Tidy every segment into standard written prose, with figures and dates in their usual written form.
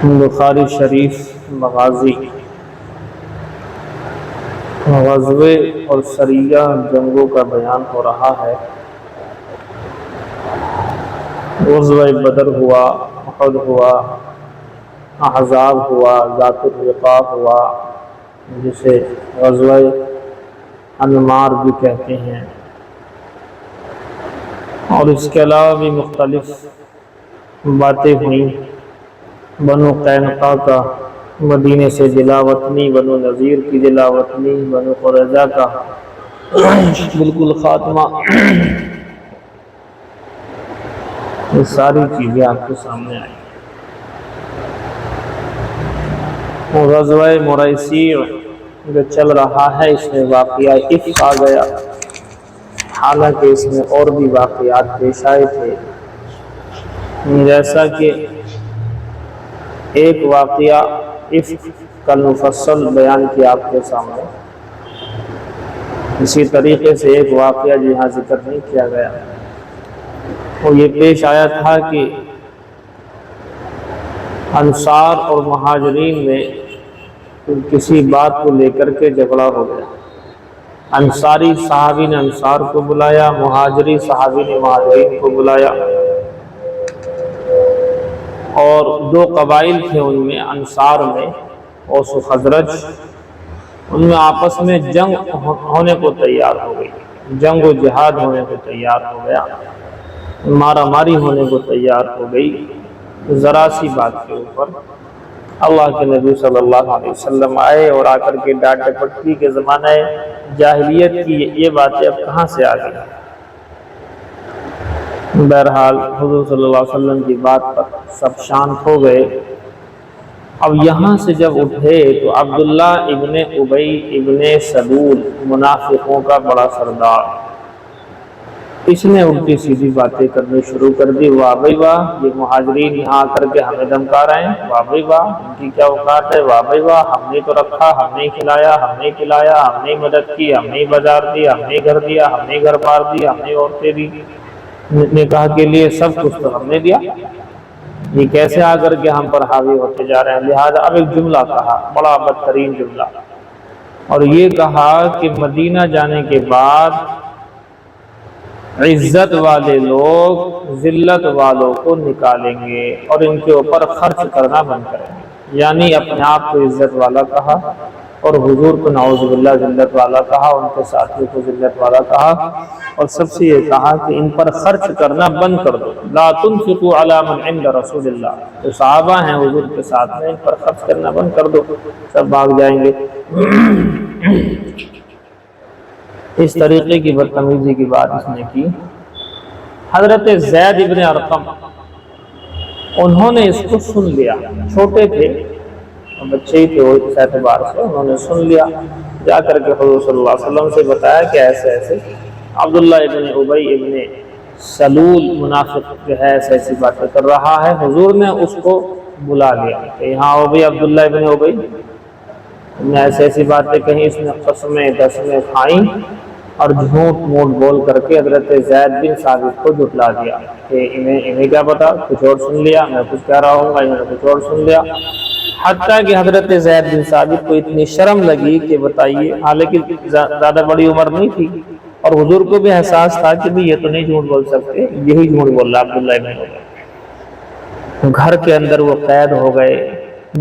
بخاری شریف مغازی غزوے اور سریہ جنگوں کا بیان ہو رہا ہے۔ غزوہ بدر ہوا، احد ہوا، احزاب ہوا، ذات الرقاع ہوا، جسے غزوہ انمار بھی کہتے ہیں، اور اس کے علاوہ بھی مختلف باتیں ہوئیں۔ بنو قینقاع کا مدینے سے جلا وطنی، بنو نذیر کی جلا وطنی، بنو قریظہ کا بالکل خاتمہ، یہ ساری چیزیں آپ کے سامنے آئیں۔ غزوہ مریسیع جو چل رہا ہے، اس میں واقعہ افک آ گیا، حالانکہ اس میں اور بھی واقعات پیش آئے تھے، جیسا کہ ایک واقعہ افک کل مفصل بیان کیا آپ کے سامنے، اسی طریقے سے ایک واقعہ یہاں ذکر نہیں کیا گیا، وہ یہ پیش آیا تھا کہ انصار اور مہاجرین میں کسی بات کو لے کر کے جھگڑا ہو گیا۔ انصاری صحابی نے انصار کو بلایا، مہاجری صحابی نے مہاجرین کو بلایا، اور دو قبائل تھے ان میں، انصار میں اوس و خزرج، ان میں آپس میں جنگ ہونے کو تیار ہو گئی، جنگ و جہاد ہونے کو تیار ہو گیا، مارا ماری ہونے کو تیار ہو گئی، ذرا سی بات کے اوپر اللہ کے نبی صلی اللہ علیہ وسلم آئے اور آ کر کے ڈانٹ ڈپٹ کی کہ زمانہ جاہلیت کی یہ باتیں اب کہاں سے آ گئی۔ بہرحال حضور صلی اللہ علیہ وسلم کی بات پر سب شانت ہو گئے۔ اب یہاں سے جب اٹھے تو عبداللہ ابن ابی ابن سلول، منافقوں کا بڑا سردار، اس نے الٹی سیدھی باتیں کرنی شروع کر دی۔ واہ بھائی واہ، یہ مہاجرین یہاں آ کر کے ہمیں دھمکا رہے ہیں، واہ بھائی واہ، ان کی کیا اوقات ہے، واہ بھائی واہ، ہم نے تو رکھا، ہم نے کھلایا، ہم نے پلایا، ہم نے مدد کی، ہم نے بازار دی، ہم نے گھر دیا، ہم نے گھر بار دیا، ہم نے عورتیں دی، نکاح کے لیے سب کچھ تو ہم نے دیا، یہ کیسے آ کر کے ہم پر حاوی ہوتے جا رہے ہیں۔ لہٰذا اب ایک جملہ کہا، بڑا بدترین جملہ، اور یہ کہا کہ مدینہ جانے کے بعد عزت والے لوگ ذلت والوں کو نکالیں گے اور ان کے اوپر خرچ کرنا بند کریں گے، یعنی اپنے آپ کو عزت والا کہا اور حضور کو نعوذ باللہ ذلت والا کہا، ان کے ساتھیوں کو ذلت والا کہا، اور سب سے یہ کہا کہ ان پر خرچ کرنا بند کر دو، لا تنفقوا علی من عند رسول اللہ، جو صحابہ ہیں حضور کے ساتھ میں، ان پر خرچ کرنا بند کر دو، سب بھاگ جائیں گے۔ اس طریقے کی بدتمیزی کی بات اس نے کی۔ حضرت زید ابن ارقم، انہوں نے اس کو سن لیا، چھوٹے تھے، بچے ہی تھے وہ، اس اعتبار سے انہوں نے سن لیا، جا کر کے حضور صلی اللہ علیہ وسلم سے بتایا کہ ایسے ایسے عبداللہ ابن ابی ابن سلول منافق جو ہے ایسے ایسی باتیں کر رہا ہے۔ حضور نے اس کو بلا لیا کہ یہاں ہو بھی عبداللہ ابن ابی نے ایسے ایسی باتیں کہیں، اس نے قسمیں دسمیں کھائیں اور جھوٹ موٹ بول کر کے حضرت زید بن ثابت کو جھٹلا دیا کہ انہیں کیا پتا، کچھ اور سن لیا، میں کچھ کہہ رہا ہوں گا، انہوں نے کچھ اور سن لیا، حتیٰ کہ حضرت زید بن ثابت کو اتنی شرم لگی کہ بتائیے، حالانکہ زیادہ بڑی عمر نہیں تھی اور حضور کو بھی احساس تھا کہ بھی یہ تو نہیں جھوٹ بول سکتے، یہی جھوٹ بول رہا عبداللہ ابن ابی۔ گھر کے اندر وہ قید ہو گئے،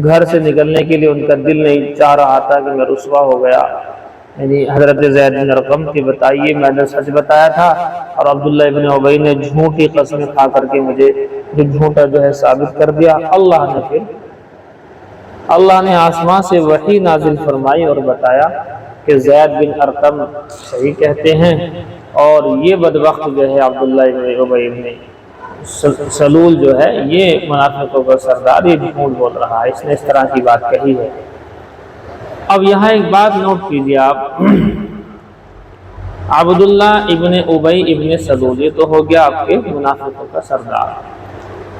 گھر سے نکلنے کے لیے ان کا دل نہیں چاہ رہا تھا کہ میں رسوا ہو گیا، یعنی حضرت زید بن ارقم کی بتائیے میں نے سچ بتایا تھا اور عبداللہ ابن ابی نے جھوٹی قسمیں کھا کر کے مجھے جو جھوٹا جو ہے ثابت کر دیا۔ اللہ نے آسمان سے وحی نازل فرمائی اور بتایا کہ زید بن ارقم صحیح کہتے ہیں، اور یہ بدبخت جو ہے عبداللہ ابن ابی ابن سلول جو ہے، یہ منافقوں کا سردار، یہ جھوٹ بول رہا ہے، اس نے اس طرح کی بات کہی ہے۔ اب یہاں ایک بات نوٹ کیجیے آپ، عبداللہ ابن ابی ابن سلول یہ تو ہو گیا آپ کے منافقوں کا سردار،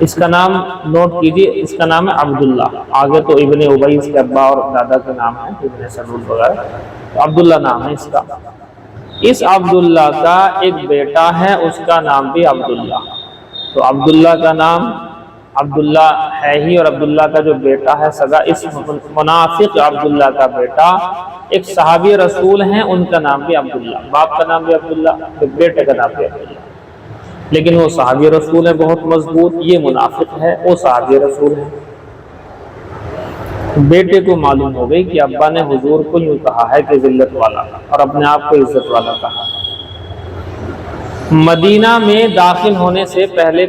اس کا نام نوٹ کیجیے، اس کا نام ہے عبداللہ، آگے تو ابن ابی اس کے ابا اور دادا کا نام ہے ابن سلول وغیرہ، تو عبداللہ نام ہے اس کا۔ اس عبداللہ کا ایک بیٹا ہے، اس کا نام بھی عبداللہ، تو عبداللہ کا نام عبداللہ ہے ہی، اور عبداللہ کا جو بیٹا ہے سگا، اس منافق عبداللہ کا بیٹا ایک صحابی رسول ہیں، ان کا نام بھی عبداللہ، باپ کا نام بھی عبداللہ، بیٹے کا نام بھی عبداللہ، لیکن وہ صحابی رسول ہے بہت مضبوط، یہ منافق ہے، وہ صحابی رسول ہے۔ بیٹے کو معلوم ہو گئی کہ ابا نے حضور کو یوں کہا ہے کہ ذلت والا، اور اپنے آپ کو عزت والا کہا۔ مدینہ میں داخل ہونے سے پہلے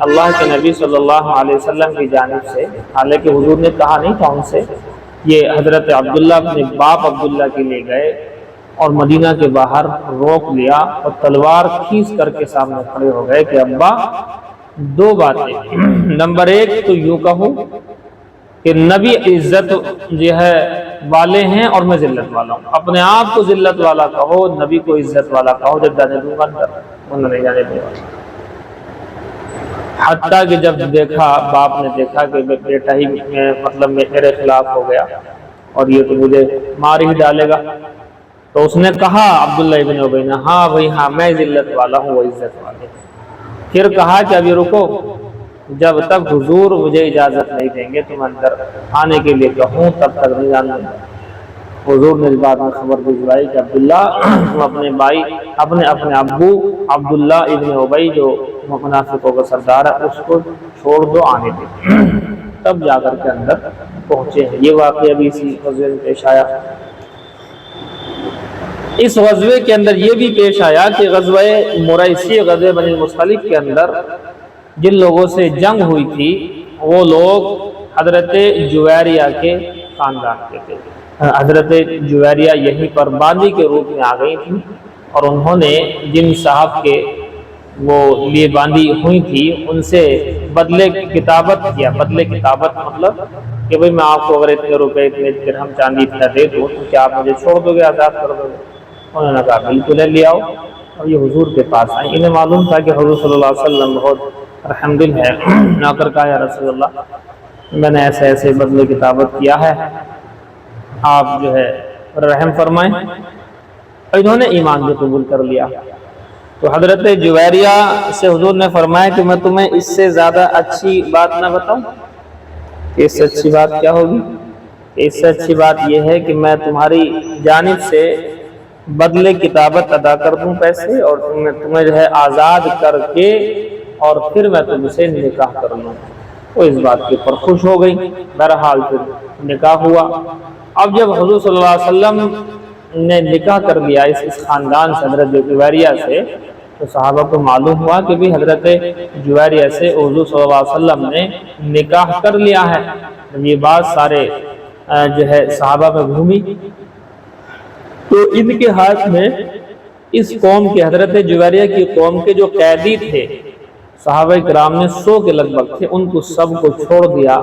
اللہ کے نبی صلی اللہ علیہ وسلم کی جانب سے، حالانکہ حضور نے کہا نہیں تھا ان سے، یہ حضرت عبداللہ اپنے باپ عبداللہ کے لیے گئے اور مدینہ کے باہر روک لیا اور تلوار کھینچ کر کے سامنے کھڑے ہو گئے کہ ابا دو باتیں، نمبر ایک تو یوں کہوں کہ نبی عزت جو ہے والے ہیں اور میں ذلت والا ہوں، اپنے آپ کو ذلت والا کہو، نبی کو عزت والا کہو، جب جانے دوں گا انہوں نے جانے دوں گا۔ حتیٰ کہ جب دیکھا، باپ نے دیکھا کہ بیٹا ہی مطلب میرے خلاف ہو گیا اور یہ تو مجھے مار ہی ڈالے گا، تو اس نے کہا عبداللہ ابن ابی نے، ہاں بھائی ہاں میں ذلت والا ہوں، وہ عزت والے۔ پھر کہا کہ ابھی رکو، جب تک حضور مجھے اجازت نہیں دیں گے تم اندر آنے کے لیے کہوں تب تک نہیں جانا۔ حضور نے اس بات میں خبر بھجوائی کہ عبداللہ تم اپنے بھائی اپنے ابو عبداللہ ابن ابی جو منافقوں کا سردار ہے اس کو چھوڑ دو، آنے دے۔ تب جا کر کے اندر پہنچے ہیں۔ یہ واقعہ بھی اسی غزوے میں پیش آیا۔ اس غزوے کے اندر یہ بھی پیش آیا کہ غزوہ مریسی، غزوہ بنی المصطلق کے اندر جن لوگوں سے جنگ ہوئی تھی وہ لوگ حضرت جویریہ کے خاندان کے تھے۔ حضرت جویریہ یہیں پر باندی کے روپ میں آ گئی تھی، اور انہوں نے جن صاحب کے وہ لیے باندی ہوئی تھی ان سے بدلے کتابت کیا۔ بدلے کتابت مطلب کہ بھئی میں آپ کو اگر اتنے روپے اتنے درہم چاندی اتنا دے دوں تو کیا آپ مجھے چھوڑ دو گے، آزاد کر دو گے؟ انہوں نے کہا بالکل ہے، لے آؤ۔ اور یہ حضور کے پاس آئیں۔ انہیں معلوم تھا کہ حضور صلی اللہ علیہ وسلم بہت رحم دل ہے۔ نہ کر کہا یا رسول اللہ میں نے ایسے ایسے بدلے کتابت کیا ہے، آپ جو ہے رحم فرمائیں۔ انہوں نے ایمان بھی قبول کر لیا۔ تو حضرت جویریہ سے حضور نے فرمایا کہ میں تمہیں اس سے زیادہ اچھی بات نہ بتاؤں؟ اس سے اچھی بات کیا ہوگی؟ اس سے اچھی بات یہ ہے کہ میں تمہاری جانب سے بدلے کتابت ادا کر دوں پیسے، اور تمہیں جو ہے آزاد کر کے اور پھر میں تم سے نکاح کر لوں۔ وہ اس بات کے پر خوش ہو گئی۔ بہرحال پھر نکاح ہوا۔ اب جب حضور صلی اللہ علیہ وسلم نے نکاح کر لیا اس خاندان سے، حضرت جویریہ سے، تو صحابہ کو معلوم ہوا کہ بھی حضرت جویریہ سے حضور صلی اللہ علیہ وسلم نے نکاح کر لیا ہے۔ یہ بات سارے جو ہے صحابہ میں گھومی، تو ان کے ہاتھ میں اس قوم کے، حضرت جویریہ کی قوم کے جو قیدی تھے صحابہ کرام نے 100 کے لگ بھگ تھے، ان کو سب کو چھوڑ دیا،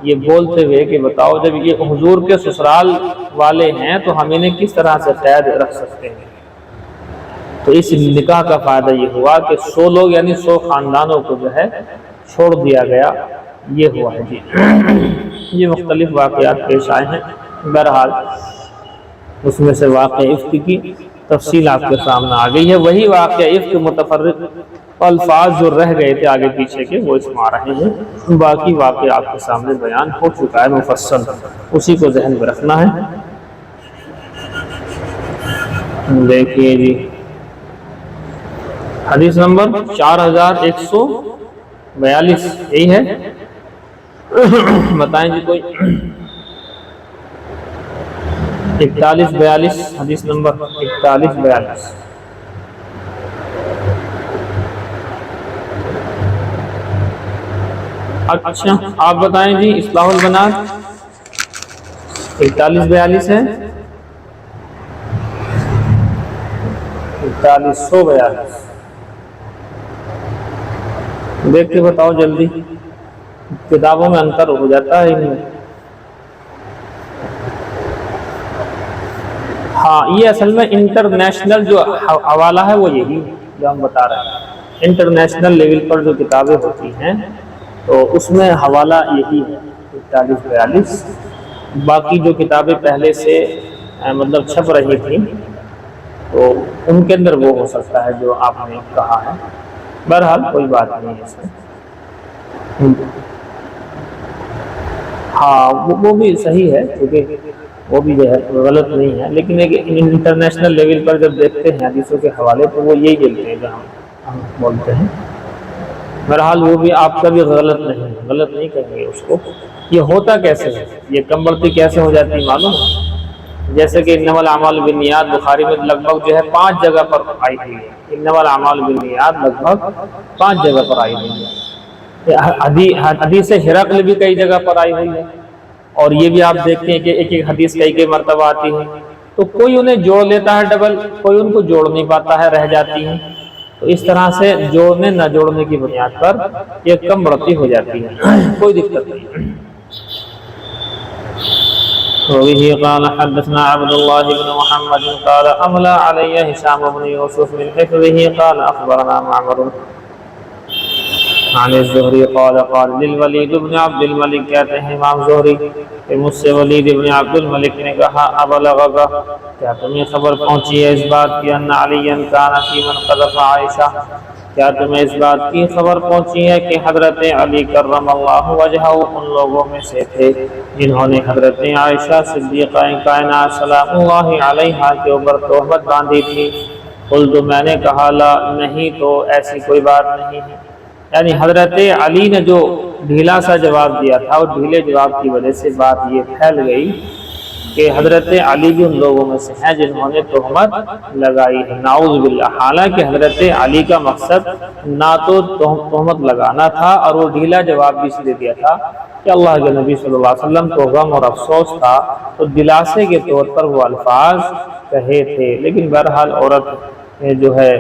یہ بولتے ہوئے کہ بتاؤ جب یہ حضور کے سسرال والے ہیں تو ہم انہیں کس طرح سے قید رکھ سکتے ہیں۔ تو اس نکاح کا فائدہ یہ ہوا کہ 100 لوگ یعنی 100 خاندانوں کو جو ہے چھوڑ دیا گیا۔ یہ ہوا ہے جی۔ یہ مختلف واقعات پیش آئے ہیں۔ بہرحال اس میں سے واقعہ افک کی تفصیل آپ کے سامنے آ گئی ہے۔ وہی واقعہ افک متفرق الفاظ جو رہ گئے تھے آگے پیچھے کے وہ اس میں آ رہے ہیں۔ باقی واقعہ آپ کے سامنے بیان ہو چکا ہے مفصل، اسی کو ذہن میں رکھنا ہے۔ دیکھیے جی حدیث نمبر 4142 یہی ہے، بتائیں جی کوئی۔ 4142 حدیث نمبر 4142۔ اچھا آپ بتائیں جی، اصلاح البنات 4142 ہے، 4142 دیکھ کے بتاؤ جلدی، کتابوں میں انتر ہو جاتا ہے ان میں۔ ہاں یہ اصل میں انٹرنیشنل جو حوالہ ہے وہ یہی جو ہم بتا رہے ہیں، انٹرنیشنل لیول پر جو کتابیں ہوتی ہیں تو اس میں حوالہ یہی ہے 4142۔ باقی جو کتابیں پہلے سے مطلب چھپ رہی تھیں تو ان کے اندر وہ ہو سکتا ہے جو آپ نے کہا ہے۔ بہرحال کوئی بات نہیں ہے اس میں۔ ہاں وہ بھی صحیح ہے، کیونکہ وہ بھی جو ہے غلط نہیں ہے، لیکن ایک انٹرنیشنل لیول پر جب دیکھتے ہیں حدیثوں کے حوالے تو وہ یہی ملتے ہیں جو ہم بولتے ہیں۔ بہرحال وہ بھی آپ کا بھی غلط نہیں کہیں گے اس کو۔ یہ ہوتا کیسے ہے، یہ کم بڑھتی کیسے ہو جاتی ہے معلوم ہے؟ جیسے کہ انما الاعمال بالنیات بخاری میں لگ بھگ جو ہے 5 جگہ پر آئی ہوئی ہے، انما الاعمال بالنیات لگ بھگ 5 جگہ پر آئی ہوئی ہے۔ حدیث ہرقل بھی کئی جگہ پر آئی ہوئی ہے، اور یہ بھی آپ دیکھتے ہیں کہ ایک ایک حدیث کئی مرتبہ آتی ہے، تو کوئی انہیں جوڑ لیتا ہے ڈبل، کوئی ان کو جوڑ نہیں پاتا ہے، رہ جاتی ہے۔ تو اس طرح سے جوڑنے نہ جوڑنے کی بنیاد پر یہ کم بڑھتی ہو جاتی ہے، کوئی دقت نہیں۔ وبه قال حدثنا عبد الله بن محمد قال أملى علي هشام بن يوسف من حفظه قال أخبرنا معمر عن الزهري قال للولید بن عبد الملک، کہتے ہیں امام زہری کہ مجھ سے ولید بن عبد الملک نے کہا ابلغک، کیا تمہیں خبر پہنچی ہے اس بات کی ان علی کان فی من قذف عائشہ، کیا تمہیں اس بات کی خبر پہنچی ہے کہ حضرت علی کرم اللہ وجہہ ان لوگوں میں سے تھے جنہوں نے حضرت عائشہ صدیقہ کائنات سلام اللہ علیہا کے اوپر تہمت باندھی تھی؟ قلت، میں نے کہا لا، نہیں، تو ایسی کوئی بات نہیں ہے۔ یعنی حضرت علی نے جو ڈھیلا سا جواب دیا تھا، اور ڈھیلے جواب کی وجہ سے بات یہ پھیل گئی کہ حضرت علی بھی ان لوگوں میں سے ہیں جنہوں نے تہمت لگائی ہے، نعوذ باللہ۔ حالانکہ حضرت علی کا مقصد نہ تو تہمت لگانا تھا، اور وہ ڈھیلا جواب بھی اس لیے دیا تھا کہ اللہ کے نبی صلی اللہ علیہ وسلم کو غم اور افسوس تھا، تو دلاسے کے طور پر وہ الفاظ کہے تھے۔ لیکن بہرحال عورت جو ہے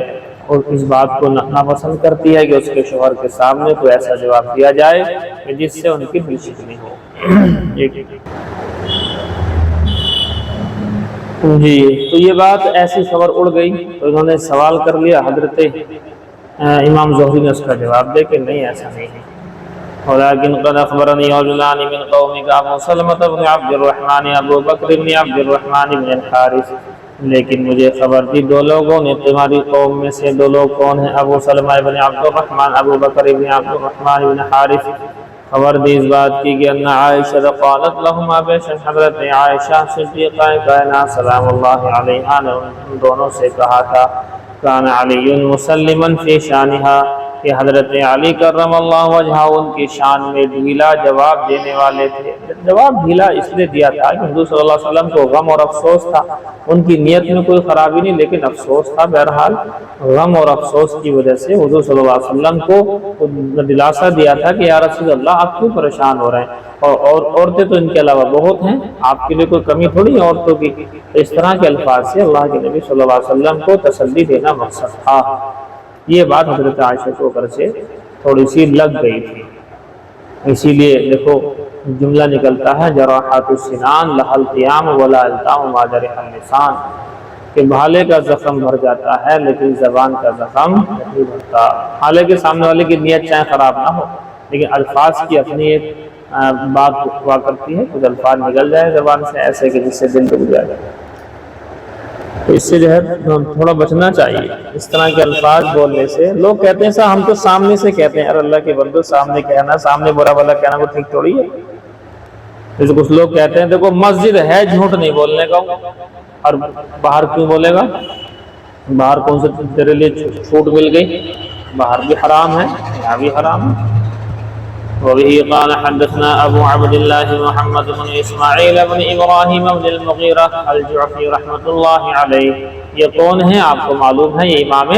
اس بات کو ناپسند کرتی ہے کہ اس کے شوہر کے سامنے کوئی ایسا جواب دیا جائے کہ جس سے ان کی دل شکنی ہو۔ جی، تو یہ بات ایسی خبر اڑ گئی تو انہوں نے سوال کر لیا حضرت امام زہری نے اس کا جواب دے کہ نہیں، ایسا نہیں ہے۔ ولیکن قد اخبرنی رجلان من قومک ابو سلمۃ بن عبد الرحمن ابو بکر بن عبد الرحمن بن الحارث، لیکن مجھے خبر دی 2 لوگوں نے تمہاری قوم میں سے، 2 لوگ کون ہیں؟ ابو سلمہ بن عبد الرحمن، ابو بکر بن عبد الرحمن بن حارث، خبر دی اس بات کی کہ ان عائشہ قالت لہما، بے شک حضرت عائشہ صدیقہ کائنات سلام اللہ علیہا نے ان دونوں سے کہا تھا کان علی مسلما فی شانہا، کہ حضرت علی کرم اللہ وجہہ ان کی شان میں ڈھیلا جواب دینے والے تھے۔ جواب ڈھیلا اس لیے دیا تھا کہ حضور صلی اللہ علیہ وسلم کو غم اور افسوس تھا، ان کی نیت میں کوئی خرابی نہیں، لیکن افسوس تھا۔ بہرحال غم اور افسوس کی وجہ سے حضور صلی اللہ علیہ وسلم کو دلاسا دیا تھا کہ یا رسول اللہ آپ کیوں پریشان ہو رہے ہیں، اور عورتیں تو ان کے علاوہ بہت ہیں، آپ کے لیے کوئی کمی تھوڑی ہے عورتوں کی۔ اس طرح کے الفاظ سے اللہ کے نبی صلی اللہ علیہ وسلم کو تسلی دینا مقصد تھا۔ یہ بات حضرت عائشہ کو اوپر سے تھوڑی سی لگ گئی تھی، اسی لیے دیکھو جملہ نکلتا ہے جراحات السنان لها القیام ولا التام ما جرح اللسان، کہ بھالے کا زخم بھر جاتا ہے لیکن زبان کا زخم نہیں بھرتا۔ حالانکہ سامنے والے کی نیت چاہے خراب نہ ہو، لیکن الفاظ کی اپنی ایک بات ہوا کرتی ہے، کچھ الفاظ نکل جائے زبان سے ایسے کہ جس سے دل ڈوب جائے، تو اس سے جو ہے تھوڑا بچنا چاہیے اس طرح کے الفاظ بولنے سے۔ لوگ کہتے ہیں سر ہم تو سامنے سے کہتے ہیں، اللہ کے بندو سامنے کہنا، سامنے برا بھلا کہنا وہ ٹھیک تھوڑی ہے۔ جیسے کچھ لوگ کہتے ہیں دیکھو مسجد ہے جھوٹ نہیں بولنے کا، اور باہر کیوں بولے گا؟ باہر کون سے تیرے لیے چھوٹ مل گئی؟ باہر بھی حرام ہے، یہاں بھی حرام ہے۔ وبه قال حدثنا ابو عبد الله محمد بن اسماعیل بن ابراہیم بن المغیرہ الجعفی رحمۃ اللہ علیہ۔ یہ کون ہیں آپ کو معلوم ہے؟ یہ امام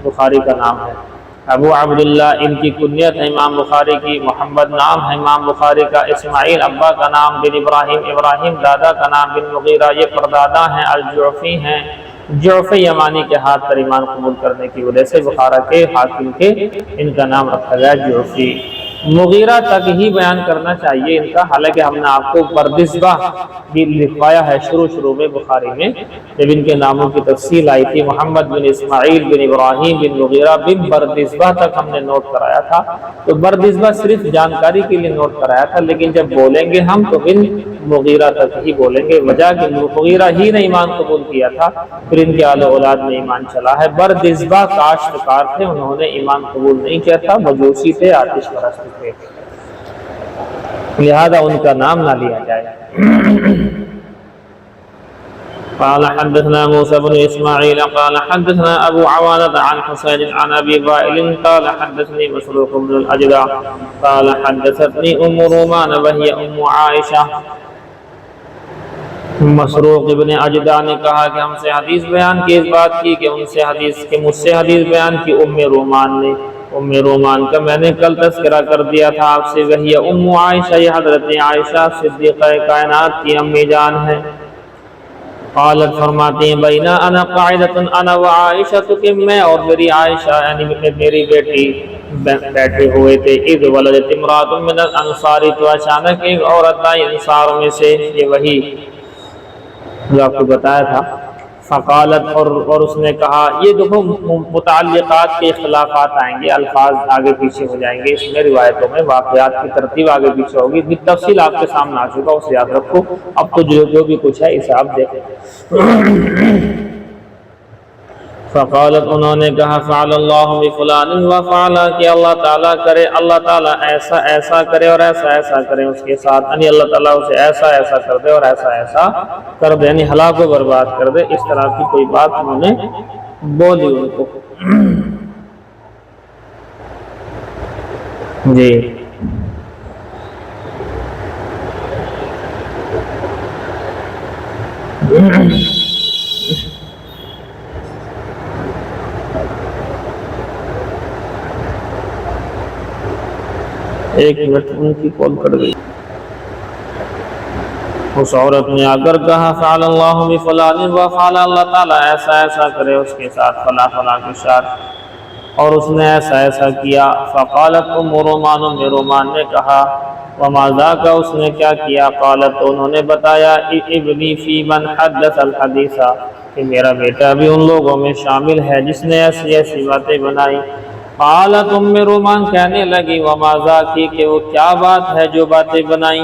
بخاری کا نام ہے، ابو عبداللہ ان کی کنیت ہے امام بخاری کی، محمد نام ہے امام بخاری کا، اسماعیل ابا کا نام، بن ابراہیم، ابراہیم دادا کا نام، بن مغیرہ یہ پردادا ہیں، الجعفی ہیں۔ جعفی یمانی کے ہاتھ پر ایمان قبول کرنے کی وجہ سے بخارا کے حاکم کے ان کا نام رکھا گیا جعفی۔ مغیرہ تک ہی بیان کرنا چاہیے ان کا، حالانکہ ہم نے آپ کو بردسبہ بھی لکھوایا ہے شروع میں بخاری میں، جب ان کے ناموں کی تفصیل آئی تھی، محمد بن اسماعیل بن ابراہیم بن مغیرہ بن بردسبہ تک ہم نے نوٹ کرایا تھا۔ تو بردسبہ صرف جانکاری کے لیے نوٹ کرایا تھا، لیکن جب بولیں گے ہم تو بن مغیرہ تک ہی بولیں گے، وجہ کہ مغیرہ ہی نے ایمان قبول کیا تھا، پھر ان کے آل اولاد میں ایمان چلا ہے۔ بردسبہ کاشتکار تھے، انہوں نے ایمان قبول نہیں کیا تھا، مجوسی تھے، آتش پرست تھے، لہذا ان کا نام نہ لیا جائے۔ قال حدثنا موسى بن اسماعيل قال حدثنا ابو عوانة عن حسين عن ابي وائل قال حدثني مسروق بن الاجدع قال حدثتني ام رومان وهي ام عائشة۔ مسروق ابن اجدع نے کہا کہ ہم سے حدیث بیان کی، اس بات کی کہ ان سے حدیث کے مجھ سے حدیث بیان کی ام رومان نے۔ ام رومان کا میں نے کل تذکرہ کر دیا تھا آپ سے، وہی ام عائشہ، یہ حضرت عائشہ صدیقہ کائنات کی امی جان ہے۔ قالت فرماتی ہیں بینا انا قاعدۃ انا وعائشہ، تو کہ میں اور میری عائشہ یعنی میری بیٹی بیٹھے ہوئے تھے، اذ ولدت امرأۃ من الانصار، تو اچانک ایک عورت آئی انصاروں میں سے، یہ وہی جو آپ کو بتایا تھا۔ فقالت اور اس نے کہا، یہ دیکھو متعلقات کے اختلافات آئیں گے، الفاظ آگے پیچھے ہو جائیں گے، اس میں روایتوں میں واقعات کی ترتیب آگے پیچھے ہوگی، بالتفصیل آپ کے سامنے آ چکا، اسے یاد رکھو۔ اب تو جو بھی کچھ ہے اسے آپ دیکھیں۔ فقالت، انہوں نے کہا، فعل اللہ بفلان وفعل، کہ اللہ تعالیٰ کرے، اللہ تعالیٰ ایسا ایسا کرے اور ایسا ایسا کرے اس کے ساتھ، یعنی اللہ تعالیٰ اسے ایسا ایسا کر دے اور ایسا ایسا کر دے، یعنی ہلاک و برباد کر دے، اس طرح کی کوئی بات انہوں نے بولی ان کو۔ جی ایک منٹ، ان کی کال کٹ گئی۔ اس عورت نے اگر کہا فعل اللہ بفلان وفعل، اللہ تعالیٰ ایسا ایسا کرے اس کے ساتھ فلاں فلاں کے ساتھ، اور اس نے ایسا ایسا کیا۔ فقالت ام رومان، ام رومان نے کہا، وما ذاک، اس نے کیا کیا؟ قالت، انہوں نے بتایا، ابنی فی من حدث الحدیث، کہ میرا بیٹا بھی ان لوگوں میں شامل ہے جس نے ایسی ایسی باتیں بنائی۔ قالت، ام رومان کہنے لگی، وما ذاک، کہ وہ کیا بات ہے جو باتیں بنائی؟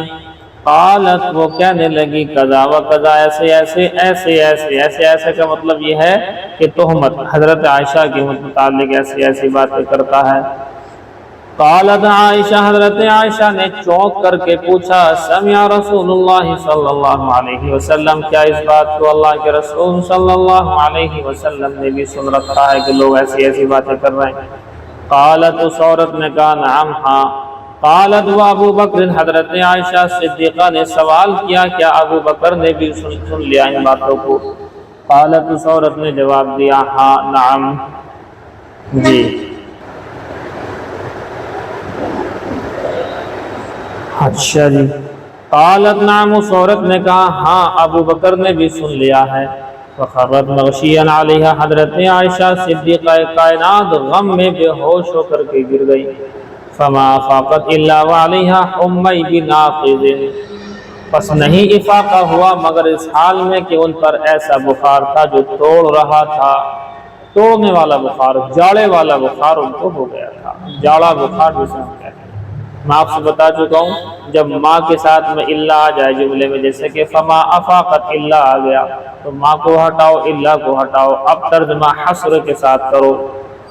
قالت، وہ کہنے لگی، قضا و قضا، ایسے ایسے ایسے ایسے ایسے ایسے کا مطلب یہ ہے کہ تہمت حضرت عائشہ کے متعلق ایسی ایسی باتیں کرتا ہے۔ قالت عائشہ، حضرت عائشہ نے چونک کر کے پوچھا، سمع رسول اللہ صلی اللہ علیہ وسلم، کیا اس بات کو اللہ کے رسول صلی اللہ علیہ وسلم نے بھی سن رکھا ہے کہ لوگ ایسی ایسی باتیں کر رہے ہیں؟ قالت، اس عورت نے کہا، نعم، ہاں۔ قالت، و ابو بکر، حضرت عائشہ صدیقہ نے سوال کیا، کیا ابو بکر نے بھی سن لیا ان باتوں کو؟ قالت، اس عورت نے جواب دیا، ہاں، نعم، جی۔ اچھا جی۔ قالت، نعم، اس عورت نے کہا، ہاں، ابو بکر نے بھی سن لیا ہے۔ فخرت مغشیا علیہا، حضرت عائشہ صدیقہ کائنات غم میں بے ہوش ہو کر کے گر گئی۔ فما افاقت الا وعلیہا حمی بناقض، پس نہیں افاقہ ہوا مگر اس حال میں کہ ان پر ایسا بخار تھا جو توڑ رہا تھا، توڑنے والا بخار، جاڑے والا بخار ان کو ہو گیا تھا، جاڑا بخار جسے ہم کہتے ہیں۔ میں آپ سے بتا چکا ہوں، جب ماں کے ساتھ میں الا آ جائے جملے میں، جیسے کہ فما افاقت الا آ گیا، تو ماں کو ہٹاؤ، الا کو ہٹاؤ، اب ترجمہ حصر کے ساتھ کرو۔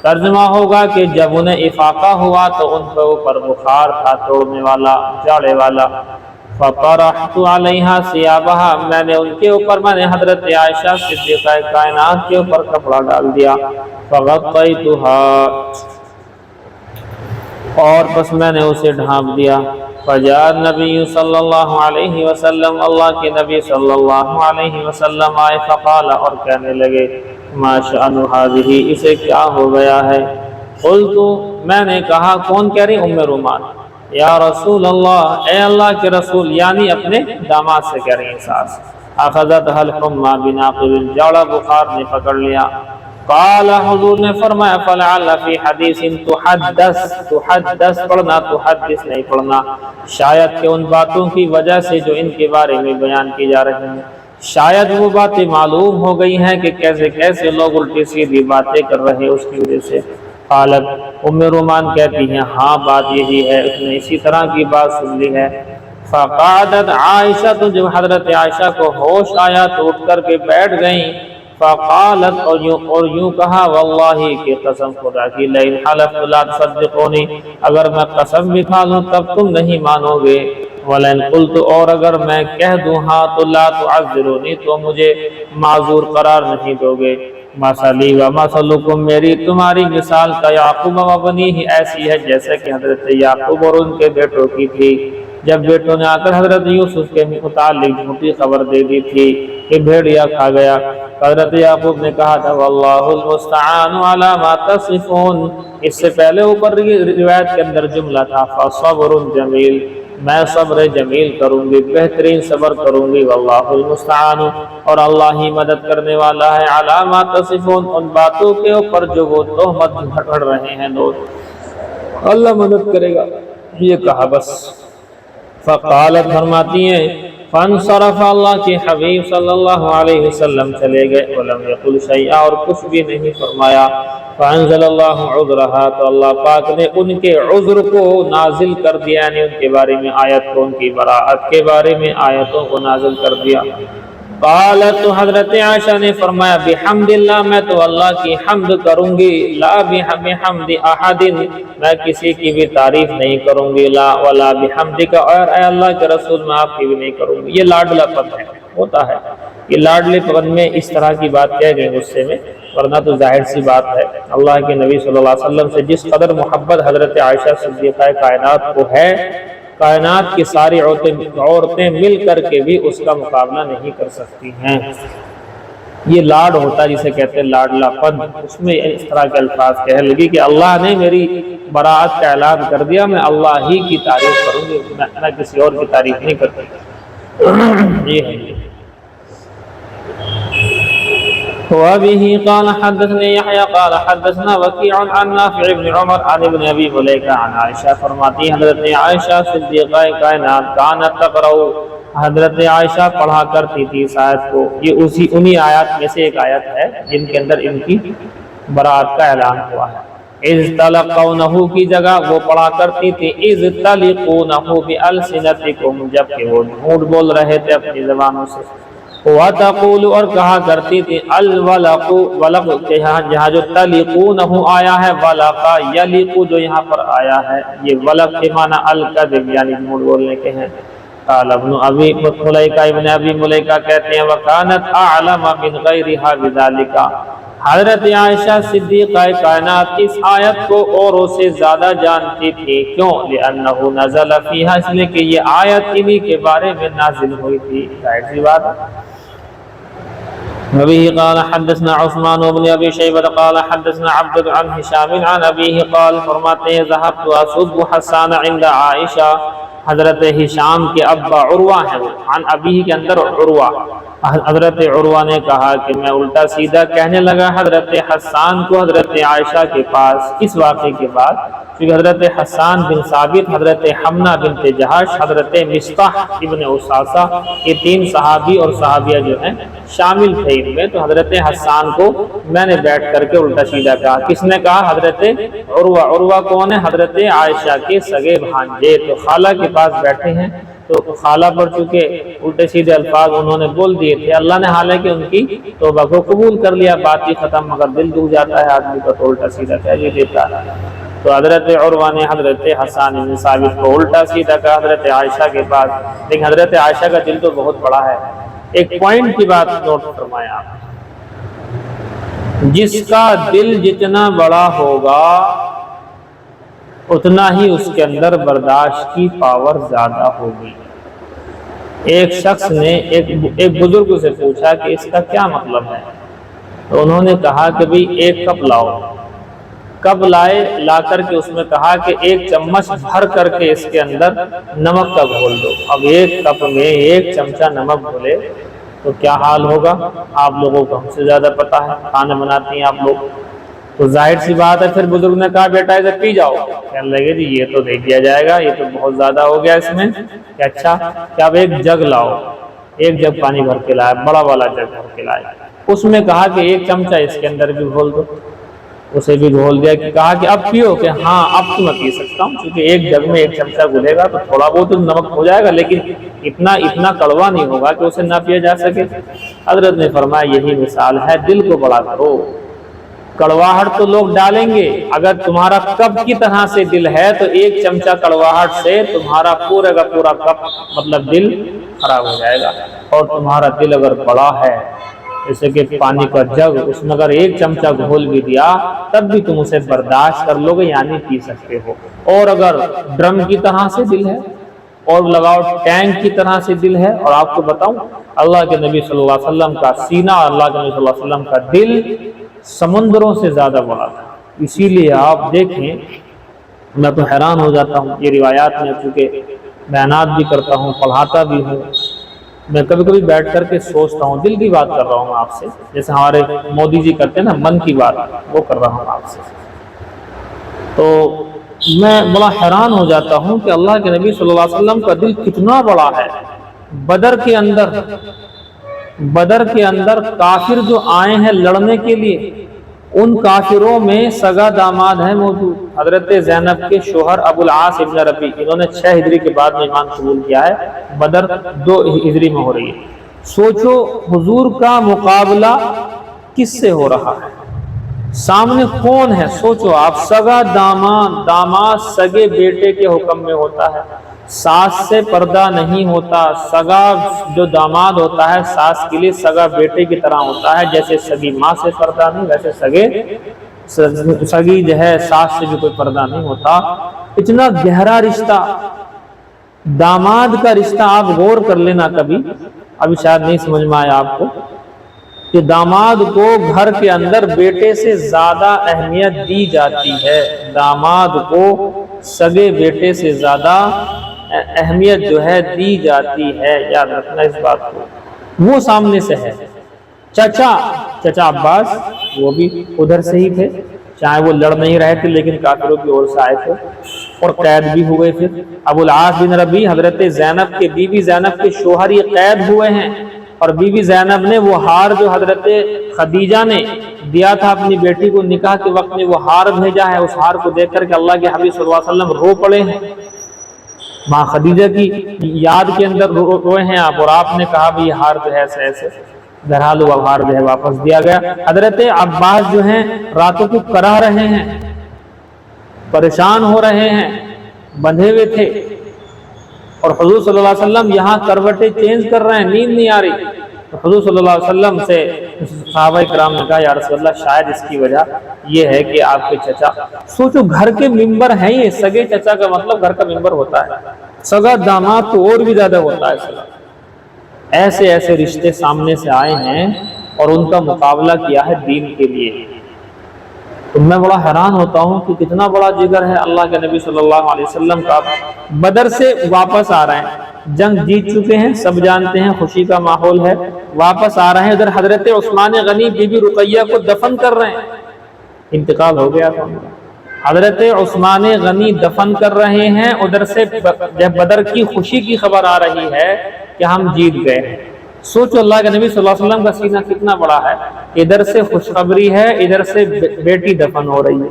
ترجمہ ہوگا کہ جب انہیں افاقہ ہوا تو ان کے اوپر بخار تھا، توڑنے والا، جاڑے والا۔ فطرحت علیہا ثیابہا، میں نے ان کے اوپر، میں نے حضرت عائشہ صدیقہ کائنات کے اوپر کپڑا ڈال دیا۔ فغطیتہا، اور بس میں نے اسے ڈھانپ دیا۔ فجاء نبی صلی اللہ علیہ وسلم، اللہ کے نبی صلی اللہ علیہ وسلم آئے، فقال، اور کہنے لگے، ما شأن هذه، اسے کیا ہو گیا ہے؟ قلت، میں نے کہا، کون کہہ رہی؟ ام رومان، یا رسول اللہ، اے اللہ کے رسول، یعنی اپنے داماد سے کہہ رہی ہیں ساس۔ اخذتها الحمى بناقض، جاڑا بخار نے پکڑ لیا۔ قال، حضور نے فرمایا، فلعل فی حدیث تحدث پڑھنا، تحدث نہیں پڑھنا، شاید کہ ان باتوں کی وجہ سے جو ان کے بارے میں بیان کی جا رہی ہیں، شاید وہ باتیں معلوم ہو گئی ہیں کہ کیسے کیسے لوگ الٹی سیدھی باتیں کر رہے ہیں اس کی وجہ سے۔ قالت، ام رومان کہتی ہیں، ہاں بات یہی ہے، اس نے اسی طرح کی بات سن لی ہے۔ فقعدت عائشہ، تو جب حضرت عائشہ کو ہوش آیا تو اٹھ کر کے بیٹھ گئیں۔ فقالت اور یوں کہا واللہ کی قسم خدا کی لئن حلفت لا تصدقونی اگر میں قسم بھی کھا لوں تب تم نہیں مانو گے، ولئن قلت اور اگر میں کہہ دوں ہاں تو لا تعذرونی تو مجھے معذور قرار نہیں دو گے، مثلی و مثلکم میری تمہاری مثال کا یعقوب و بنیہ ایسی ہے جیسے کہ حضرت یعقوب اور ان کے بیٹوں کی تھی، جب بیٹوں نے آ کر حضرت یوسف کے متعلق جھوٹی خبر دے دی تھی کہ بھیڑیا کھا گیا، حضرت یعقوب نے کہا تھا واللہ المستعان علی ما تصفون، اس سے پہلے اوپر روایت کے اندر جملہ تھا فصبر جمیل، میں صبر جمیل کروں گی، بہترین صبر کروں گی، واللہ المستعان اور اللہ ہی مدد کرنے والا ہے، علی ما تصفون ان باتوں کے اوپر جو وہ تہمت گھڑ رہے ہیں لوگ، اللہ مدد کرے گا، یہ کہا بس۔ فقالت فرماتی ہیں فانصرف اللہ کے حبیب صلی اللہ علیہ وسلم چلے گئے، ولم یقل شیئا اور کچھ بھی نہیں فرمایا، فانزل اللہ عذرها تو اللہ پاک نے ان کے عذر کو نازل کر دیا، یعنی ان کے بارے میں آیت کو، ان کی براءت کے بارے میں آیتوں کو نازل کر دیا۔ قالت تو حضرت عائشہ نے فرمایا بحمد اللہ میں تو اللہ کی حمد کروں گی، لا بحمد احد میں کسی کی بھی تعریف نہیں کروں گی، لا ولا بحمدک اور اے اللہ کے رسول میں آپ کی بھی نہیں کروں گی۔ یہ لاڈلا پن ہے، ہوتا ہے یہ لاڈلے پن میں اس طرح کی بات کہہ گئی غصے میں، ورنہ تو ظاہر سی بات ہے اللہ کے نبی صلی اللہ علیہ وسلم سے جس قدر محبت حضرت عائشہ صدیقہ کائنات کو ہے، کائنات کی ساری عورتیں مل کر کے بھی اس کا مقابلہ نہیں کر سکتی ہیں۔ یہ لاڈ ہوتا ہے جسے کہتے ہیں لاڈلا پن، اس میں اس طرح کے الفاظ کہہ لگی کہ اللہ نے میری براءت کا اعلان کر دیا، میں اللہ ہی کی تعریف کروں گی، میں کسی اور کی تعریف نہیں کرتی۔ یہ ہے وَبِهِ قَالَ حَدَّثْنِي يَحْيَى قَالَ حَدَّثْنَا وَكِيعٌ عَن نَافِعِ بْنِ عُمَرَ عَنِ ابْنِ أَبِي مُلَيْكَةَ عن عائشہ فرماتی حضرت عائشہ صدیقہ کائنات كانت تقرأ حضرت عائشہ پڑھا کرتی تھی اس آیت کو، یہ انہی آیات میں سے ایک آیت ہے جن کے اندر ان کی براءت کا اعلان ہوا ہے۔ اِذْ تَلَقَّوْنَهُ کی جگہ وہ پڑھا کرتی تھی اِذْ تَلِقُونَهُ بِأَلْسِنَتِكُمْ جبکہ وہ جھوٹ بول رہے تھے اپنی زبانوں سے، وَتَقُولُ اور کہا کرتی تھی الْوَلَقُ وَلَقُ جہاں جو تَلِقُونَهُ آیا ہے وَلَقَ یَلِقُ جو یہاں پر آیا ہے یہ ولق کے معنی الکذب یعنی جھوٹ بولنے کے ہیں۔ قال ابن ابی ملیکہ ابن ابی ملیکہ کہتے ہیں وَكَانَتْ أَعْلَمَ مِنْ غَيْرِهَا بِذَلِكَ حضرت عائشہ صدیقہ کائنات اس آیت کو اوروں سے زیادہ جانتی تھی، کیوں؟ لِأَنَّهُ نَزَلَ فِيهَا اس لیے کہ یہ آیت انہی کے بارے میں نازل ہوئی تھی، ظاہر سی بات ہے۔ وبه قال حدثنا عثمان بن ابي شيبة قال حدثنا عبد عن هشام عن ابيه قال فرماتے ہیں ذهبت اسب حسان عند عائشہ، حضرت ہشام کے ابا عروہ ہیں وہ، عن ابیہ کے اندر عروہ، حضرت عروہ نے کہا کہ میں الٹا سیدھا کہنے لگا حضرت حسان کو حضرت عائشہ کے پاس اس واقعے کے بعد، کیونکہ حضرت حسان بن ثابت، حضرت حمنہ بنت جہش، حضرت مصطح ابن اساسہ یہ تین صحابی اور صحابیہ جو ہیں شامل تھے ان میں، تو حضرت حسان کو میں نے بیٹھ کر کے الٹا سیدھا کہا۔ کس نے کہا؟ حضرت عروہ۔ عروہ کون ہے؟ حضرت عائشہ کے سگے بھانجے، تو خالہ کے پاس بیٹھے ہیں تو خالہ پر چونکہ الٹے سیدھے الفاظ انہوں نے بول دیے تھے، اللہ نے حالانکہ ان کی توبہ کو قبول کر لیا، بات ہی ختم، مگر دل دکھ جاتا ہے آدمی کا تو الٹا سیدھا کہہ ہی دیتا ہے۔ تو حضرت عروہ نے حضرت حسان بن ثابت کو الٹا سیدھا کہا حضرت عائشہ کے پاس، لیکن حضرت عائشہ کا دل تو بہت بڑا ہے۔ ایک پوائنٹ کی بات نوٹ فرمایا آپ، جس کا دل جتنا بڑا ہوگا اتنا ہی اس کے اندر برداشت کی پاور زیادہ ہوگی۔ ایک شخص نے ایک بزرگ سے پوچھا کہ اس کا کیا مطلب ہے، تو انہوں نے کہا کہ بھی ایک کپ لاؤ، کب لائے، لا کر کے اس میں کہا کہ ایک چمچ بھر کر کے اس کے اندر نمک کا گھول دو۔ اب ایک کپ میں ایک چمچہ نمک گھولے تو کیا حال ہوگا؟ آپ لوگوں کو ہم سے زیادہ پتا ہے، کھانا بناتے ہیں آپ لوگ، تو ظاہر سی بات ہے۔ پھر بزرگ نے کہا بیٹا اسے پی جاؤ، کہنے لگے جی یہ تو نہیں پیا جائے گا، یہ تو بہت زیادہ ہو گیا اس میں، کہ اچھا کہ اب ایک جگ لاؤ، ایک جگ پانی بھر کے لائے، بڑا والا جگ بھر کے لائے، اس میں کہا کہ ایک چمچہ اس کے اندر بھی گھول دو۔ اسے بھی گھول دیا کہ کہا کہ اب پیو، کہ ہاں اب تو میں پی سکتا ہوں، کیونکہ ایک جگ میں ایک چمچہ گھلے گا تو تھوڑا بہت نمک ہو جائے گا، لیکن اتنا کڑوا نہیں ہوگا کہ اسے نہ پیا جا سکے۔ حضرت نے فرمایا یہی مثال ہے، دل کو بڑا کرو، کڑواہٹ تو لوگ ڈالیں گے، اگر تمہارا کپ کی طرح سے دل ہے تو ایک چمچہ کڑواہٹ سے تمہارا پورا کا پورا کپ مطلب دل خراب ہو جائے گا۔ اور تمہارا دل اگر بڑا ہے، جیسے کہ پانی کا جگ، اس میں اگر ایک چمچہ گھول بھی دیا تب بھی تم اسے برداشت کر لو گے، یعنی پی سکتے ہو۔ اور اگر ڈرم کی طرح سے دل ہے، اور لگاؤ ٹینک کی طرح سے دل ہے، اور آپ کو بتاؤں اللہ کے نبی صلی اللہ علیہ وسلم کا سینہ، اللہ کے نبی صلی اللہ علیہ وسلم کا دل سمندروں سے زیادہ بڑا تھا۔ اسی لیے آپ دیکھیں، میں تو حیران ہو جاتا ہوں یہ روایات میں، چونکہ بیانات بھی کرتا ہوں، پڑھاتا بھی ہوں، میں کبھی کبھی بیٹھ کر کے سوچتا ہوں، دل کی بات کر رہا ہوں آپ سے، جیسے ہمارے مودی جی کرتے ہیں نا من کی بات، وہ کر رہا ہوں آپ سے۔ تو میں بڑا حیران ہو جاتا ہوں کہ اللہ کے نبی صلی اللہ علیہ وسلم کا دل کتنا بڑا ہے۔ بدر کے اندر کافر جو آئے ہیں لڑنے کے لیے، ان کافروں میں سگا داماد ہے موجود، حضرت زینب کے شوہر ابو العاص ابن ربیع، انہوں نے 6 ہجری کے بعد میں ایمان قبول کیا ہے، بدر 2 ہجری میں ہو رہی ہے۔ سوچو حضور کا مقابلہ کس سے ہو رہا ہے، سامنے کون ہے؟ سوچو آپ، سگا داماد سگے بیٹے کے حکم میں ہوتا ہے، ساس سے پردہ نہیں ہوتا، سگا جو داماد ہوتا ہے ساس کے لیے سگا بیٹے کی طرح ہوتا ہے، جیسے سگی ماں سے پردہ نہیں، ویسے سگی جو ہے ساس سے بھی کوئی پردہ نہیں ہوتا۔ اتنا گہرا رشتہ، داماد کا رشتہ، آپ غور کر لینا کبھی، ابھی شاید نہیں سمجھ میں آیا آپ کو، کہ داماد کو گھر کے اندر بیٹے سے زیادہ اہمیت دی جاتی ہے، داماد کو سگے بیٹے سے زیادہ اہمیت جو ہے دی جاتی ہے، یاد رکھنا اس بات کو۔ وہ سامنے سے ہے، چچا عباس وہ بھی ادھر سے ہی تھے، چاہے وہ لڑ نہیں رہے تھے لیکن کافروں کی اور سے آئے تھے اور قید بھی ہوئے تھے۔ ابو العاص بن ربیع حضرت زینب کے، بی بی زینب کے شوہر یہ قید ہوئے ہیں، اور بی بی زینب نے وہ ہار جو حضرت خدیجہ نے دیا تھا اپنی بیٹی کو نکاح کے وقت میں، وہ ہار بھیجا ہے، اس ہار کو دیکھ کر کے اللہ کے حبیب صلی اللہ علیہ وسلم رو پڑے ہیں، ماں خدیجہ کی یاد کے اندر روئے ہیں آپ، اور آپ نے کہا بھی یہ ہار جو ہے ایسے ایسے، بہرحال وہ ہار جو ہے واپس دیا گیا۔ حضرت عباس جو ہیں راتوں کو کرا رہے ہیں، پریشان ہو رہے ہیں، بندھے ہوئے تھے، اور حضور صلی اللہ علیہ وسلم یہاں کروٹیں چینج کر رہے ہیں، نیند نہیں آ رہی، تو حضور صلی اللہ علیہ وسلم سے صحابہ کرام نے کہا یا رسول اللہ شاید اس کی وجہ یہ ہے کہ آپ کے چچا، سوچو گھر کے ممبر ہیں یہ، سگے چچا کا مطلب گھر کا ممبر ہوتا ہے، سگا داماد تو اور بھی زیادہ ہوتا ہے سگا۔ ایسے رشتے سامنے سے آئے ہیں اور ان کا مقابلہ کیا ہے دین کے لیے۔ تو میں بڑا حیران ہوتا ہوں کہ کتنا بڑا جگر ہے اللہ کے نبی صلی اللہ علیہ وسلم کا۔ بدر سے واپس آ رہے ہیں، جنگ جیت چکے ہیں، سب جانتے ہیں، خوشی کا ماحول ہے، واپس آ رہے ہیں، ادھر حضرت عثمان غنی بی بی رقیہ کو دفن کر رہے ہیں، انتقال ہو گیا تھا، حضرت عثمان غنی دفن کر رہے ہیں، ادھر سے بدر کی خوشی کی خبر آ رہی ہے کہ ہم جیت گئے ہیں۔ سوچو اللہ کے نبی صلی اللہ علیہ وسلم کا سینہ کتنا بڑا ہے، ادھر سے خوشخبری ہے، ادھر سے بیٹی دفن ہو رہی ہے،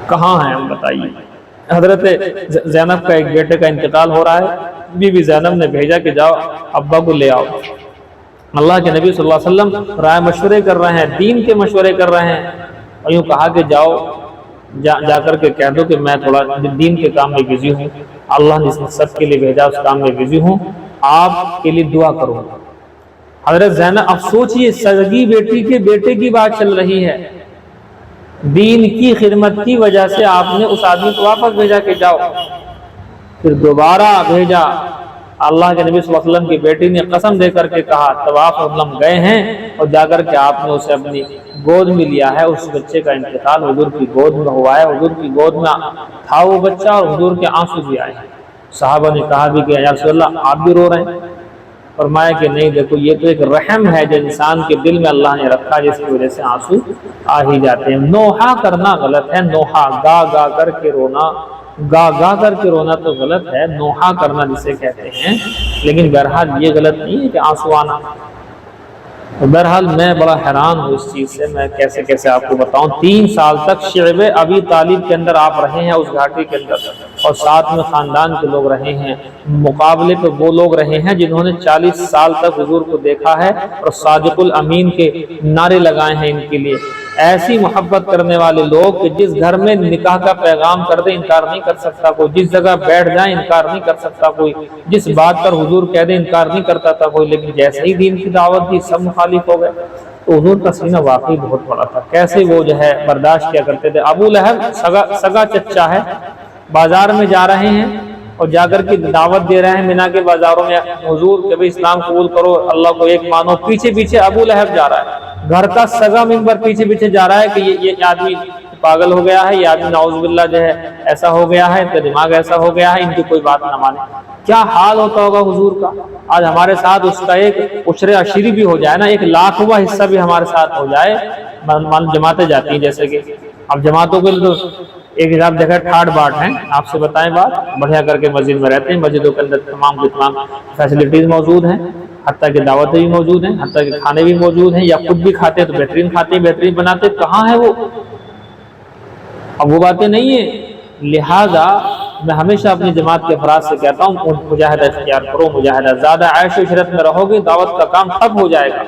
کہاں ہیں ہم بتائیے۔ حضرت زینب کا ایک بیٹے کا انتقال ہو رہا ہے، بی بی زینب نے بھیجا کہ جاؤ ابا کو لے آؤ۔ اللہ کے نبی صلی اللہ علیہ وسلم رائے مشورے کر رہے ہیں، دین کے مشورے کر رہے ہیں، اور یوں کہا کہ جاؤ جا کر کے کہہ دو کہ میں تھوڑا دین کے کام میں بزی ہوں، اللہ نے اس مقصد کے لیے بھیجا، اس کام میں بزی ہوں، آپ کے لیے دعا کروں۔ حضرت زینب، اب سوچئے سگی بیٹی کے بیٹے کی بات چل رہی ہے، دین کی خدمت کی وجہ سے آپ نے اس آدمی کو واپس بھیجا کہ جاؤ، پھر دوبارہ بھیجا۔ اللہ کے نبی صلی اللہ علیہ وسلم کی بیٹی نے قسم دے کر کے کہا، طواف وسلم گئے ہیں اور جا کر کے آپ نے اسے اپنی گود میں لیا ہے، اس بچے کا انتقال حضور کی گود میں ہوا ہے، حضور کی گود میں تھا وہ بچہ، اور حضور کے آنسو بھی آئے ہیں۔ صحابہ نے کہا بھی کہ یا رسول اللہ آپ بھی رو رہے ہیں؟ فرمایا کہ نہیں، دیکھو یہ تو ایک رحم ہے جو انسان کے دل میں اللہ نے رکھا، جس کی وجہ سے آنسو آ ہی جاتے ہیں۔ نوحہ کرنا غلط ہے، نوحہ گا گا کر کے رونا، گا گا کر کے رونا تو غلط ہے، نوحہ کرنا جسے کہتے ہیں، لیکن بہرحال یہ غلط نہیں ہے کہ آنسو آنا۔ بہرحال میں بڑا حیران ہوں اس چیز سے، میں کیسے کیسے آپ کو بتاؤں۔ 3 سال تک شعب ابی طالب کے اندر آپ رہے ہیں، اس گھاٹی کے اندر، اور ساتھ میں خاندان کے لوگ رہے ہیں۔ مقابلے پہ وہ لوگ رہے ہیں جنہوں نے 40 سال تک حضور کو دیکھا ہے اور صادق الامین کے نعرے لگائے ہیں ان کے لیے۔ ایسی محبت کرنے والے لوگ کہ جس گھر میں نکاح کا پیغام کر دے انکار نہیں کر سکتا کوئی، جس جگہ بیٹھ جائیں انکار نہیں کر سکتا کوئی، جس بات پر حضور کہہ دے انکار نہیں کرتا تھا کوئی، لیکن جیسے ہی دین کی دعوت دی سب مخالف ہو گئے۔ تو حضور کا سینہ واقعی بہت بڑا تھا، کیسے وہ جو ہے برداشت کیا کرتے تھے۔ ابو لہب سگا چچا ہے، بازار میں جا رہے ہیں اور جا کر کے دعوت دے رہے ہیں مینا کے بازاروں میں، حضور کہ بھئی اسلام قبول کرو، اللہ کو ایک مانو، پیچھے پیچھے ابو لہب جا رہا ہے، گھر کا سگا ممبر پیچھے پیچھے جا رہا ہے کہ یہ آدمی پاگل ہو گیا ہے، یہ آدمی نعوذ باللہ جو ہے ایسا ہو گیا ہے، ان کا دماغ ایسا ہو گیا ہے، ان کی کوئی بات نہ مانے۔ کیا حال ہوتا ہوگا حضور کا؟ آج ہمارے ساتھ اس کا ایک عشر عشری بھی ہو جائے نا، 1,00,000واں حصہ بھی ہمارے ساتھ ہو جائے، جماعتیں جاتی ہیں جیسے کہ اب جماعتوں کے تو ایک حساب دیکھا ٹھاٹ باٹ ہیں، آپ سے بتائیں بات، بڑھیا کر کے مسجد میں رہتے ہیں، مسجدوں کے اندر تمام کے تمام فیسلٹیز موجود ہیں، حتیٰ کہ دعوتیں بھی موجود ہیں، حتیٰ کہ کھانے بھی موجود ہیں، یا خود بھی کھاتے ہیں تو بہترین کھاتے ہیں، بہترین بناتے ہیں، کہاں ہے وہ؟ اب وہ باتیں نہیں ہیں۔ لہٰذا میں ہمیشہ اپنی جماعت کے افراد سے کہتا ہوں مجاہدہ اختیار کرو، مجاہدہ، زیادہ عیش و عشرت میں رہو گے دعوت کا کام ٹھپ ہو جائے گا،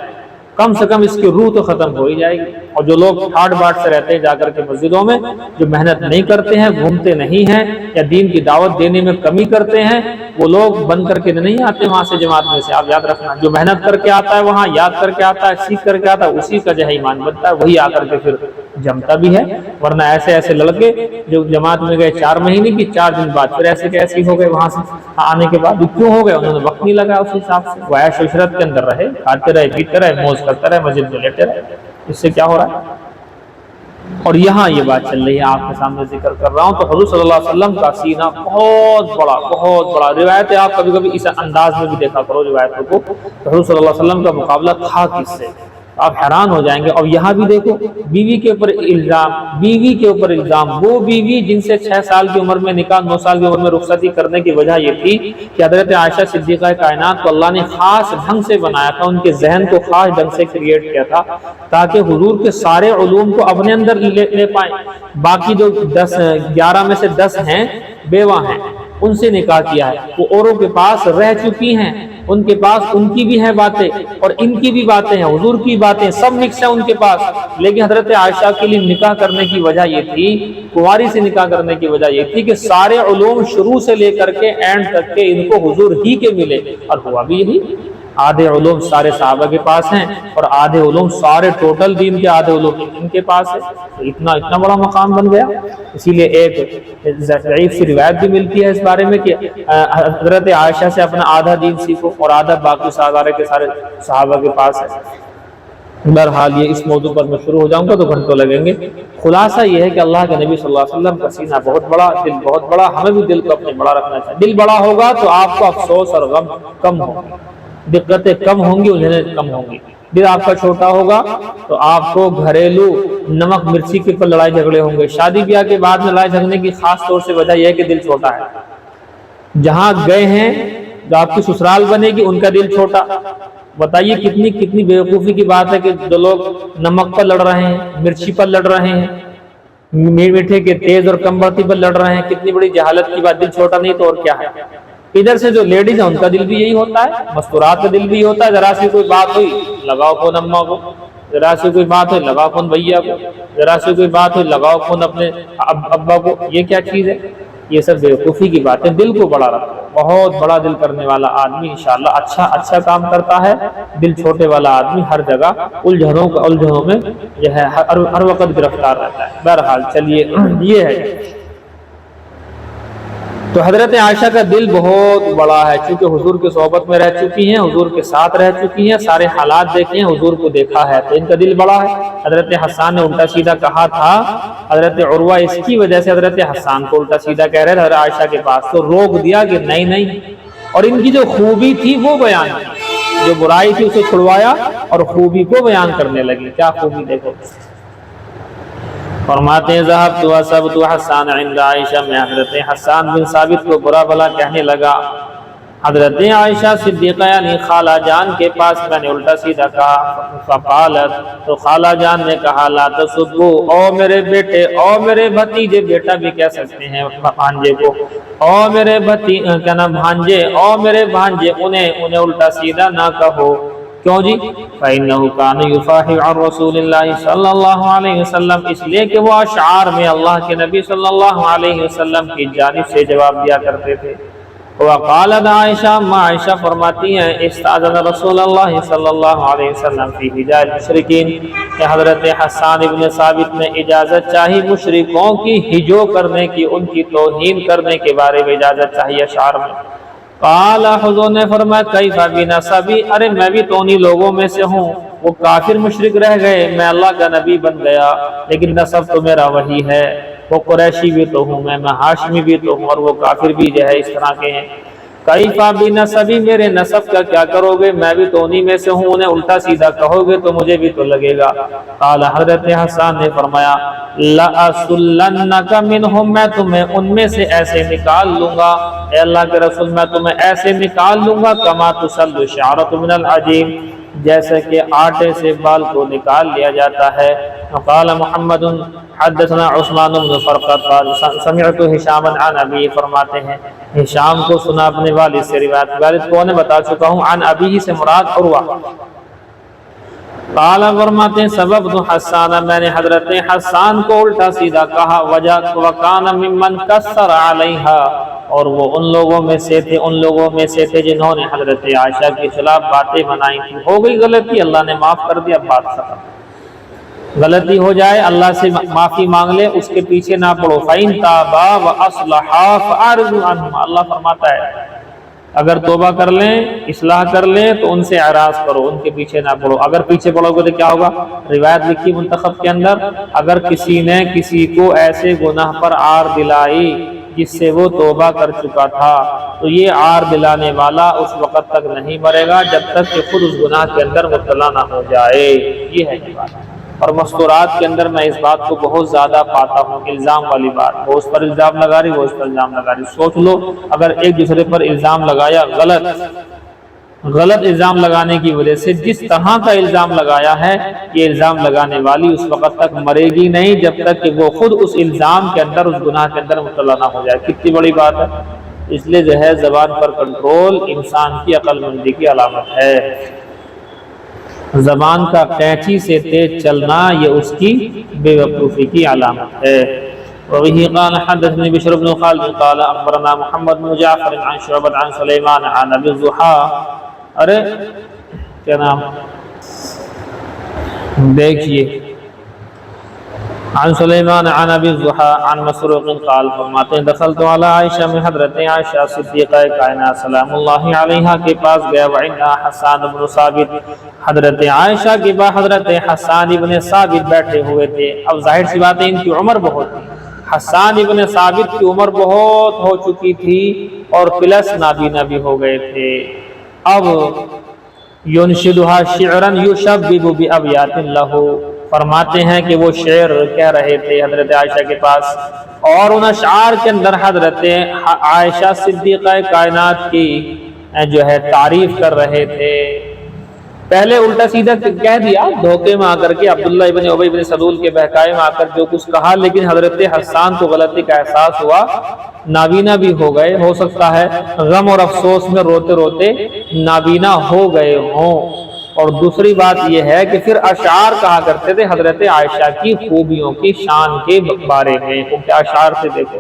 کم سے کم اس کی روح تو ختم ہو ہی جائے گی۔ اور جو لوگ ٹھاٹ باٹ سے رہتے ہیں جا کر کے مسجدوں میں، جو محنت نہیں کرتے ہیں، گھومتے نہیں ہیں، یا دین کی دعوت دینے میں کمی کرتے ہیں، وہ لوگ بند کر کے نہیں آتے وہاں سے جماعت میں سے، آپ یاد رکھنا۔ جو محنت کر کے آتا ہے وہاں، یاد کر کے آتا ہے، سیکھ کر کے آتا ہے، اسی کا جو ہے ایمان بنتا ہے، وہی آ کر کے پھر جمتا بھی ہے۔ ورنہ ایسے ایسے لڑکے جو جماعت میں گئے 4 مہینے کی، 4 دن بعد پھر ایسے کے ایسے ہو گئے، وہاں سے آنے کے بعد کیوں ہو گئے؟ انہوں نے وقت نہیں لگا اس حساب سے، وہ عیش و عشرت کے اندر رہے، کھاتے رہے، پیتے رہے، موج کرتے رہے، مسجد میں لیٹے رہے، اس سے کیا ہو رہا ہے؟ اور یہاں یہ بات چل رہی ہے، آپ کے سامنے ذکر کر رہا ہوں۔ تو حضور صلی اللہ علیہ وسلم کا سینہ بہت بڑا، روایتیں آپ کبھی کبھی اس انداز میں بھی دیکھا کرو روایتوں کو، تو حضور صلی اللہ علیہ وسلم کا مقابلہ تھا کس سے، آپ حیران ہو جائیں گے۔ اور یہاں بھی دیکھو بیوی کے اوپر الزام، وہ بیوی جن سے 6 سال کی عمر میں نکاح، 9 سال کی عمر میں رخصتی کرنے کی وجہ یہ تھی کہ حضرت عائشہ صدیقہ کائنات کو اللہ نے خاص ڈھنگ سے بنایا تھا، ان کے ذہن کو خاص ڈھنگ سے کریٹ کیا تھا تاکہ حضور کے سارے علوم کو اپنے اندر لے پائیں۔ باقی جو 11 میں سے 10 ہیں بیوہ ہیں، ان سے نکاح کیا ہے، وہ اوروں کے پاس رہ چکی ہیں، ان کے پاس ان کی بھی ہیں باتیں اور ان کی بھی باتیں ہیں، حضور کی باتیں سب مکس ہیں ان کے پاس۔ لیکن حضرت عائشہ کے لیے نکاح کرنے کی وجہ یہ تھی، کنواری سے نکاح کرنے کی وجہ یہ تھی کہ سارے علوم شروع سے لے کر کے اینڈ تک کے ان کو حضور ہی کے ملے، اور ہوا بھی یہی۔ آدھے علوم سارے صحابہ کے پاس ہیں اور آدھے علوم سارے ٹوٹل دین کے آدھے علوم ان کے پاس ہے، تو اتنا بڑا مقام بن گیا۔ اسی لیے ایک ضعیف سی روایت بھی ملتی ہے اس بارے میں کہ حضرت عائشہ سے اپنا آدھا دین سیکھو اور آدھا باقی سارے کے سارے صحابہ کے پاس ہے۔ بہرحال یہ اس موضوع پر میں شروع ہو جاؤں گا تو گھنٹوں لگیں گے۔ خلاصہ یہ ہے کہ اللہ کے نبی صلی اللہ علیہ وسلم کا سینہ بہت بڑا، دل بہت بڑا، ہمیں بھی دل کو اپنے بڑا رکھنا چاہیے۔ دل بڑا ہوگا تو آپ کو افسوس اور غم کم ہوگا، دقتیں کم ہوں گی، الجھنیں کم ہوں گی۔ دل آپ کا چھوٹا ہوگا تو آپ کو گھریلو نمک مرچی کے پر لڑائی جھگڑے ہوں گے۔ شادی بیاہ کے بعد میں لڑائی جھگڑنے کی خاص طور سے وجہ یہ ہے کہ دل چھوٹا ہے۔ جہاں گئے ہیں جو آپ کی سسرال بنے گی ان کا دل چھوٹا، بتائیے کتنی بیوقوفی کی بات ہے کہ جو لوگ نمک پر لڑ رہے ہیں، مرچی پر لڑ رہے ہیں، میٹھے کے تیز اور کم برتی پر لڑ رہے ہیں، کتنی بڑی جہالت کی بات، دل چھوٹا نہیں تو اور کیا ہے۔ ادھر سے جو لیڈیز ہیں ان کا دل بھی یہی ہوتا ہے، مستورات کا دل بھی ہوتا ہے، ذرا سی کوئی بات ہوئی لگاؤ فون اماں کو، ذرا سی کوئی بات ہوئی لگاؤ فون بھیا کو، ذرا سی کوئی بات ہوئی لگاؤ فون اپنے ابا کو۔ یہ کیا چیز ہے؟ یہ سب بیوقوفی کی باتیں۔ دل کو بڑا رکھو، بہت بڑا دل کرنے والا آدمی انشاءاللہ اچھا کام کرتا ہے، دل چھوٹے والا آدمی ہر جگہ الجھنوں میں جو ہے ہر وقت گرفتار رہتا ہے۔ بہرحال چلیے یہ ہے۔ تو حضرت عائشہ کا دل بہت بڑا ہے، چونکہ حضور کی صحبت میں رہ چکی ہیں، حضور کے ساتھ رہ چکی ہیں، سارے حالات دیکھے ہیں، حضور کو دیکھا ہے، تو ان کا دل بڑا ہے۔ حضرت حسان نے الٹا سیدھا کہا تھا، حضرت عروہ اس کی وجہ سے حضرت حسان کو الٹا سیدھا کہہ رہے تھے حضرت عائشہ کے پاس، تو روک دیا کہ نہیں، اور ان کی جو خوبی تھی وہ بیان کی، جو برائی تھی اسے چھڑوایا اور خوبی کو بیان کرنے لگی۔ کیا خوبی دیکھو، فرماتے ہیں ذهبت وسبت حسان عند عائشہ، میں حضرت حسان بن ثابت کو برا بھلا کہنے لگا حضرت عائشہ صدیقہ یعنی خالہ جان کے پاس میں نے الٹا سیدھا کہا، فقالت تو خالہ جان نے کہا، لا تسبو، او میرے بیٹے، او میرے بھتیجے، بیٹا بھی کہہ سکتے ہیں بھانجے کو، او میرے کیا نام بھانجے، او میرے بھانجے، انہیں الٹا سیدھا نہ کہو۔ کیوں جی؟ فَإِنَّهُ كَانَ يُفَاخِرُ عَنْ رَسُولِ اللَّهِ صلی اللہ علیہ وسلم، اس لیے کہ وہ اشعار میں اللہ کے نبی صلی اللہ علیہ وسلم کی جانب سے جواب دیا کرتے تھے۔ وقالت عائشہ، عائشہ فرماتی ہیں، استاذن رسول اللہ صلی اللہ علیہ وسلم فی حجاء المشرکین، کہ حضرت حسان ابن ثابت نے اجازت چاہی مشرکوں کی ہجو کرنے کی، ان کی توہین کرنے کے بارے میں اجازت چاہیے اشعار میں۔ قال، حضور نے فرمایا، کیف بنسبی، ارے میں بھی تو انہی لوگوں میں سے ہوں، وہ کافر مشرک رہ گئے، میں اللہ کا نبی بن گیا، لیکن نسب تو میرا وہی ہے، وہ قریشی بھی تو ہوں میں ہاشمی بھی تو ہوں، اور وہ کافر بھی جو ہے اس طرح کے ہیں۔ کیف بنسبی، میرے نسب کا کیا کرو گے، میں بھی تو انہی میں سے ہوں، انہیں الٹا سیدھا کہو گے تو مجھے بھی تو لگے گا۔ قال، حضرت حسان نے فرمایا، لَأَسُلَّنَّكَ مِنْهُمْ، میں تمہیں ان میں سے ایسے نکال لوں گا، اے اللہ کے رسول میں تمہیں ایسے نکال لوں گا، کما تسل الشعرۃ من العجین، جیسے کہ آٹے سے بال کو نکال لیا جاتا ہے۔ قال محمد حدثنا عثمان بن فرقد قال سمعت ہشاما عن ابی، فرماتے ہیں ہشام کو سنا اپنے والد سے روایت، والد کو نے بتا چکا ہوں، عن ابی سے مراد عروہ۔ قال، فرماتے ہیں، سبب تو حسان، میں نے حضرت حسان کو الٹا سیدھا کہا، وجہ وکان ممن کسر علیہا، اور وہ ان لوگوں میں سے تھے جنہوں نے حضرت عائشہ کے خلاف باتیں بنائی تھی۔ ہو گئی غلطی، اللہ نے معاف کر دیا، بات ختم۔ غلطی ہو جائے اللہ سے معافی مانگ لے، اس کے پیچھے نہ پڑو۔ فَإِن تَابَا وَأَصْلَحَا فَأَعْرِضُ عَنْهُمَا، اللہ فرماتا ہے اگر توبہ کر لیں، اصلاح کر لیں تو ان سے اعراض کرو، ان کے پیچھے نہ پڑو۔ اگر پیچھے پڑو گے تو کیا ہوگا؟ روایت لکھی منتخب کے اندر، اگر کسی نے کسی کو ایسے گناہ پر عار دلائی جس سے وہ توبہ کر چکا تھا، تو یہ عار دلانے والا اس وقت تک نہیں مرے گا جب تک کہ خود اس گناہ کے اندر مبتلا نہ ہو جائے۔ یہ ہے یہ بات۔ اور مستورات کے اندر میں اس بات کو بہت زیادہ پاتا ہوں، الزام والی بات، وہ اس پر الزام لگا رہی، وہ اس پر الزام لگا رہی۔ سوچ لو، اگر ایک دوسرے پر الزام لگایا، غلط الزام لگانے کی وجہ سے جس طرح کا الزام لگایا ہے، یہ الزام لگانے والی اس وقت تک مرے گی نہیں جب تک کہ وہ خود اس الزام کے اندر، اس گناہ کے اندر مبتلا نہ ہو جائے۔ کتنی بڑی بات ہے۔ اس لیے جو ہے زبان پر کنٹرول انسان کی عقل مندی کی علامت ہے۔ زبان کا قینچی سے تیز چلنا یہ اس کی بے وقوفی کی علامت ہے۔ وبه قال حدثني بشر بن خالد قال اخبرنا محمد بن جعفر عن شعبة عن سليمان عن ابي الضحى، ارے کیا نام دیکھیے، عن سلیمان عن ابی الضحى عن مسروق قال، فرماتے ہیں دخلت علی عائشہ، میں حضرت عائشہ صدیقہ کائنات سلام اللہ علیہا کے پاس گیا، وعندها حسان بن ثابت، حضرت عائشہ کے بعد حضرت حسان ابن ثابت بیٹھے ہوئے تھے۔ اب ظاہر سی بات ہے ان کی عمر بہت تھی، حسان ابن ثابت کی عمر بہت ہو چکی تھی اور پلس نابینا بھی ہو گئے تھے۔ اب ينشدها شعرا يشبب بأبيات له، فرماتے ہیں کہ وہ شعر کہہ رہے تھے حضرت عائشہ کے پاس، اور ان اشعار کے اندر حضرت عائشہ صدیقہ کائنات کی جو ہے تعریف کر رہے تھے۔ پہلے الٹا سیدھا کہہ دیا دھوکے میں آ کر کے، عبداللہ ابن ابی ابن سلول کے بہکائے میں آ کر جو کچھ کہا، لیکن حضرت حسان کو غلطی کا احساس ہوا، نابینا بھی ہو گئے، ہو سکتا ہے غم اور افسوس میں روتے روتے نابینا ہو گئے ہوں۔ اور دوسری بات یہ ہے کہ پھر اشعار کہا کرتے تھے حضرت عائشہ کی خوبیوں کی شان کے بارے میں، کیا اشعار سے دیکھو،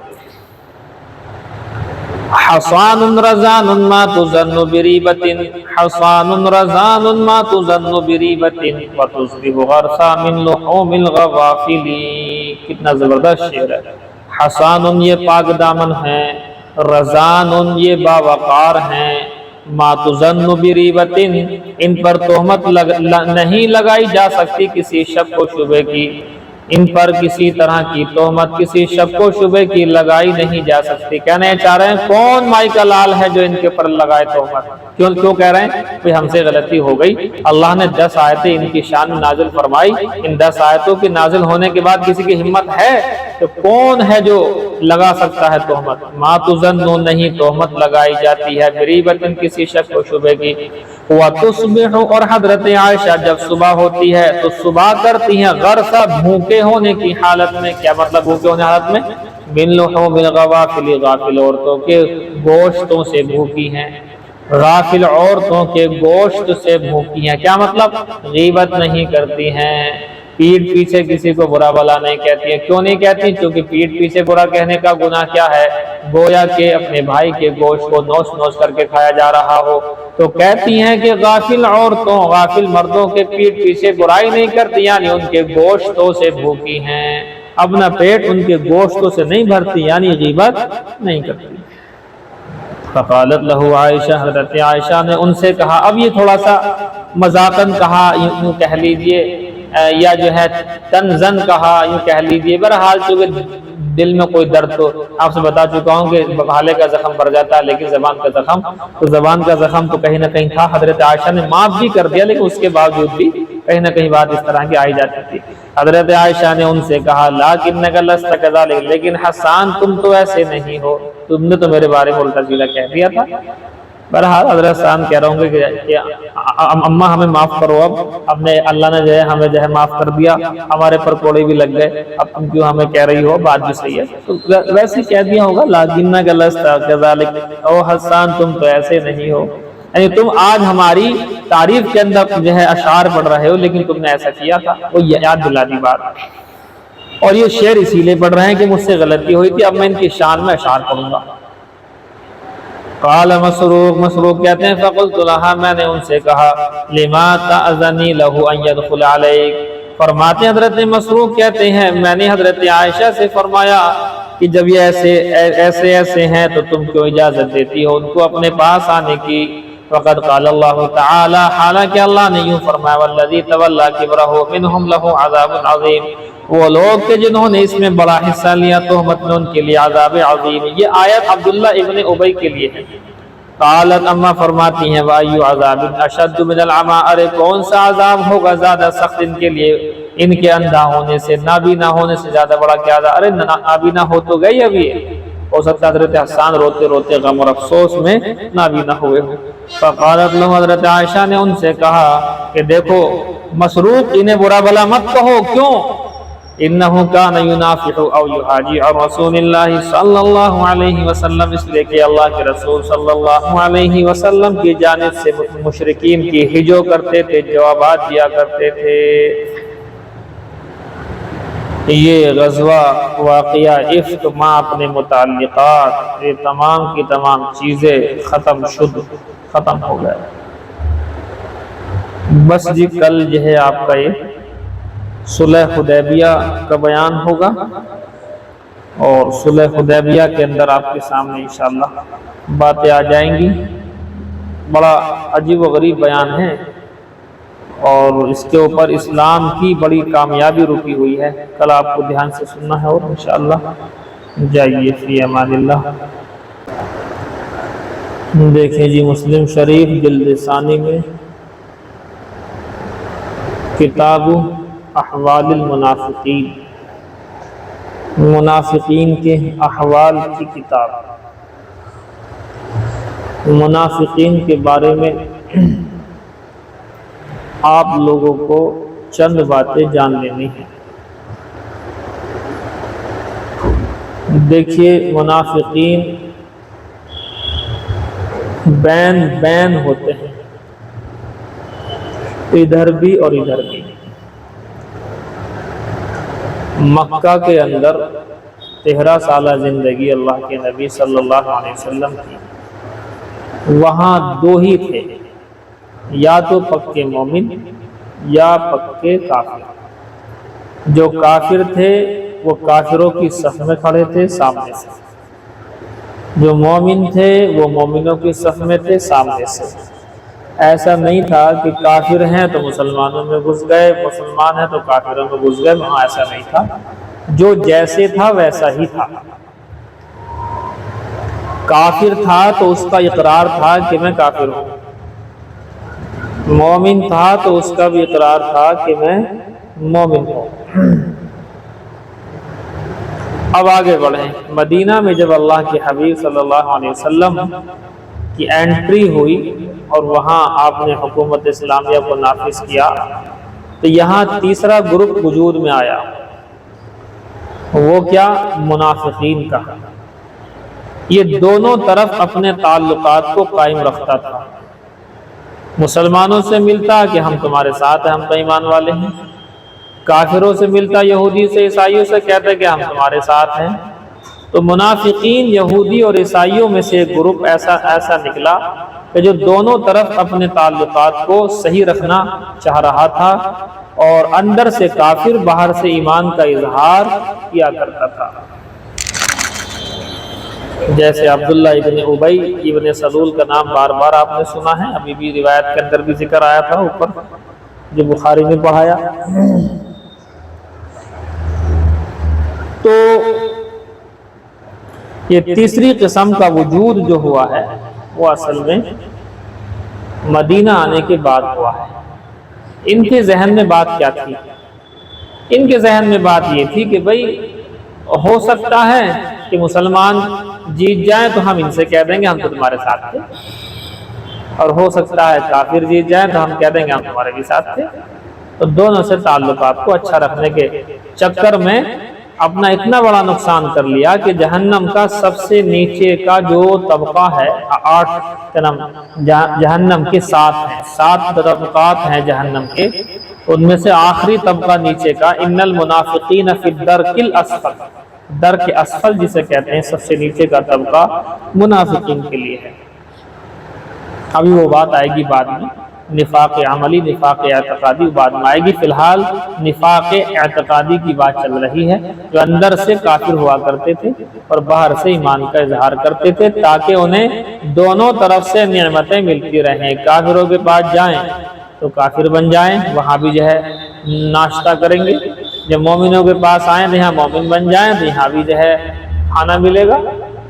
حصان رزان ما تظن بریبت، حصان رزان ما تظن بریبت وتصبح غرسا من لحوم الغوافل، کتنا زبردست شعر ہے۔ حصان یہ پاک دامن ہیں، رزان یہ باوقار ہیں، ما تظن بریبت ان پر تہمت نہیں لگائی جا سکتی کسی شک و شبہ کی، ان پر کسی طرح کی تہمت، کسی شک و شبے کی لگائی نہیں جا سکتی۔ کہنے چاہ رہے ہیں کون مائی کا لال ہے جو ان کے پر لگائے تہمت؟ کیوں کہہ رہے ہیں کہ ہم سے غلطی ہو گئی، اللہ نے 10 آیتیں ان کی شان میں نازل فرمائی، ان 10 آیتوں کے نازل ہونے کے بعد کسی کی ہمت ہے تو کون ہے جو لگا سکتا ہے تہمت؟ ما تظنون، نہیں تہمت لگائی جاتی ہے، بریبتن کسی شک و شبے کی۔ وتصبح، اور حضرت عائشہ جب صبح ہوتی ہے تو صبح کرتی ہیں غرسہ، بھوکے ہونے کی حالت میں۔ کیا مطلب بھوکے ہونے کی حالت میں؟ من لحوم الغوافل، غافل عورتوں کے گوشتوں سے بھوکی ہیں، غافل عورتوں کے گوشت سے بھوکی ہیں۔ کیا مطلب؟ غیبت نہیں کرتی ہیں، پیٹھ پیچھے کسی کو برا بلا نہیں کہتی ہیں۔ کیوں نہیں کہتی؟ کیونکہ پیٹھ پیچھے برا کہنے کا گناہ کیا ہے؟ گویا کہ اپنے بھائی کے گوشت کو نوچ نوچ کر کے کھایا جا رہا ہو، تو کہتی ہیں کہ غافل عورتوں، غافل مردوں کے پیٹھ پیچھے برائی نہیں کرتی، یعنی ان کے گوشتوں سے بھوکی ہیں، اپنا پیٹ ان کے گوشتوں سے نہیں بھرتی، یعنی غیبت نہیں کرتی۔ فقالت لہو عائشہ، حضرت عائشہ نے ان سے کہا، اب یہ تھوڑا سا مذاقاً کہا، یوں کہہ لیجئے، یا جو ہے تنزن کہا، یوں کہہ لیجئے، بہرحال چونکہ دل میں کوئی درد، تو آپ سے بتا چکا ہوں کہ بھالے کا زخم بھر جاتا ہے لیکن زبان کا زخم، تو زبان کا زخم تو کہیں نہ کہیں تھا۔ حضرت عائشہ نے معاف بھی کر دیا لیکن اس کے باوجود بھی کہیں نہ کہیں بات اس طرح کی آئی جاتی تھی۔ حضرت عائشہ نے ان سے کہا، لکنک لست کذلک، لیکن حسان تم تو ایسے نہیں ہو، تم نے تو میرے بارے میں الٹا سیدھا کہہ دیا تھا۔ بہرحال حضرت حسان کہہ رہا ہوں کہ اماں ہمیں معاف کرو، اب نے اللہ نے جو ہے ہمیں جو ہے معاف کر دیا، ہمارے پر کوڑے بھی لگ گئے، اب تم کیوں ہمیں کہہ رہی ہو، بات بھی صحیح ہے، تو ویسے کہہ دیا ہوگا، لکنک لست کذلک، او حسان تم تو ایسے نہیں ہو، یعنی تم آج ہماری تعریف کے اندر جو ہے اشعار پڑھ رہے ہو لیکن تم نے ایسا کیا تھا۔ وہ یاد دلا دی بات، اور یہ شعر اسی لیے پڑھ رہے ہیں کہ مجھ سے غلطی ہوئی تھی، اب میں ان کی شان میں اشعار پڑھوں گا۔ قال مسروق کہتے ہیں، فقلت لها، میں نے ان سے کہا، لما تأذنی له ان يدخل علیک، فرماتے ہیں حضرت مسروق کہتے ہیں، میں نے حضرت عائشہ سے فرمایا کہ جب یہ ایسے ہیں تو تم کیوں اجازت دیتی ہو ان کو اپنے پاس آنے کی؟ وقد قال اللہ تعالی، حالانکہ اللہ نے یوں فرمایا، والذی تولی کبرہ منہم لہ عذاب عظیم، وہ لوگ کہ جنہوں نے اس میں بڑا حصہ لیا تہمت میں، ان کے لیے عذاب عظیم۔ یہ آیت عبداللہ ابن ابی کے لیے ہے۔ قالت، اما فرماتی ہیں، وَأَيُّ عَذَابٍ أَشَدُّ مِنَ الْعَمَىٰ، ارے کون سا عذاب ہوگا زیادہ سخت ان کے لیے، ان کے اندھا ہونے سے، نابینا ہونے سے زیادہ بڑا کیا عذاب؟ ارے نابینا ہو تو گئی ابھی، ہو سکتا ہے حضرت حسان روتے روتے غم اور افسوس میں نابینا ہوئے ہو۔ فقالت لهم، حضرت عائشہ نے ان سے کہا کہ دیکھو مسروق، انہیں برا بلا مت کہو، کیوں؟ انہو کان ینافق او یحاجی عن رسول اللہ صلی اللہ علیہ وسلم، اس لئے کہ اللہ کے رسول صلی اللہ علیہ وسلم کی جانب سے مشرکین کی ہجو کرتے تھے، جوابات دیا کرتے تھے۔ یہ غزوہ واقعہ افک ماں اپنے متعلقات، یہ تمام کی تمام چیزیں ختم ہو گئے۔ بس جی کل جو ہے آپ کا یہ صلح حدیبیہ کا بیان ہوگا، اور صلح حدیبیہ کے اندر آپ کے سامنے انشاءاللہ باتیں آ جائیں گی۔ بڑا عجیب و غریب بیان ہے، اور اس کے اوپر اسلام کی بڑی کامیابی رکی ہوئی ہے، کل آپ کو دھیان سے سننا ہے، اور انشاءاللہ جائیے فی امان اللہ۔ دیکھیں جی مسلم شریف جلد ثانی میں کتاب احوال المنافقین، منافقین کے احوال کی کتاب، منافقین کے بارے میں آپ لوگوں کو چند باتیں جان لینی ہیں۔ دیکھیے منافقین بین ہوتے ہیں، ادھر بھی اور ادھر بھی۔ مکہ کے اندر 13 سالہ زندگی اللہ کے نبی صلی اللہ علیہ وسلم کی، وہاں دو ہی تھے، یا تو پکے مومن یا پکے کافر۔ جو کافر تھے وہ کافروں کی صف میں کھڑے تھے سامنے سے، جو مومن تھے وہ مومنوں کی صف میں تھے سامنے سے۔ ایسا نہیں تھا کہ کافر ہیں تو مسلمانوں میں گھس گئے، مسلمان ہیں تو کافروں میں گھس گئے، وہاں ایسا نہیں تھا، جو جیسے تھا ویسا ہی تھا۔ کافر تھا تو اس کا اقرار تھا کہ میں کافر ہوں، مومن تھا تو اس کا بھی اقرار تھا کہ میں مومن ہوں۔ اب آگے بڑھیں، مدینہ میں جب اللہ کے حبیب صلی اللہ علیہ وسلم کی انٹری ہوئی اور وہاں آپ نے حکومت اسلامیہ کو نافذ کیا تو یہاں تیسرا گروپ وجود میں آیا، وہ کیا؟ منافقین کا۔ یہ دونوں طرف اپنے تعلقات کو قائم رکھتا تھا، مسلمانوں سے ملتا کہ ہم تمہارے ساتھ ہیں، ہم تو ایمان والے ہیں، کافروں سے ملتا، یہودی سے عیسائیوں سے، کہتے کہ ہم تمہارے ساتھ ہیں۔ تو منافقین یہودی اور عیسائیوں میں سے ایک گروپ ایسا نکلا کہ جو دونوں طرف اپنے تعلقات کو صحیح رکھنا چاہ رہا تھا، اور اندر سے کافر، باہر سے ایمان کا اظہار کیا کرتا تھا۔ جیسے عبداللہ ابن ابی ابن سلول کا نام بار بار آپ نے سنا ہے، ابھی بھی روایت کے اندر بھی ذکر آیا تھا اوپر جو بخاری میں پڑھایا۔ تو یہ تیسری قسم کا وجود جو ہوا ہے وہ اصل میں مدینہ آنے کے بعد ہوا ہے۔ ان کے ذہن میں بات کیا تھی؟ ان کے ذہن میں بات یہ تھی کہ بھئی ہو سکتا ہے کہ مسلمان جیت جائیں تو ہم ان سے کہہ دیں گے ہم تو تمہارے ساتھ تھے، اور ہو سکتا ہے کافر جیت جائیں تو ہم کہہ دیں گے ہم تمہارے بھی ساتھ تھے۔ تو دونوں سے تعلقات کو اچھا رکھنے کے چکر میں اپنا اتنا بڑا نقصان کر لیا کہ جہنم کا سب سے نیچے کا جو طبقہ ہے، 8 جہنم کے 7 طبقات ہیں جہنم کے، ان میں سے آخری طبقہ نیچے کا، ان المنافقین فی الدرک الاسفل، درک اسفل جسے کہتے ہیں، سب سے نیچے کا طبقہ منافقین کے لیے ہے۔ ابھی وہ بات آئے گی بعد میں، نفاق عملی، نفاق اعتقادی بعد میں آئے گی۔ فی الحال نفاق اعتقادی کی بات چل رہی ہے، جو اندر سے کافر ہوا کرتے تھے اور باہر سے ایمان کا اظہار کرتے تھے، تاکہ انہیں دونوں طرف سے نعمتیں ملتی رہیں۔ کافروں کے پاس جائیں تو کافر بن جائیں، وہاں بھی جو ہے ناشتہ کریں گے، جب مومنوں کے پاس آئیں تو یہاں مومن بن جائیں تو یہاں بھی جو ہے کھانا ملے گا،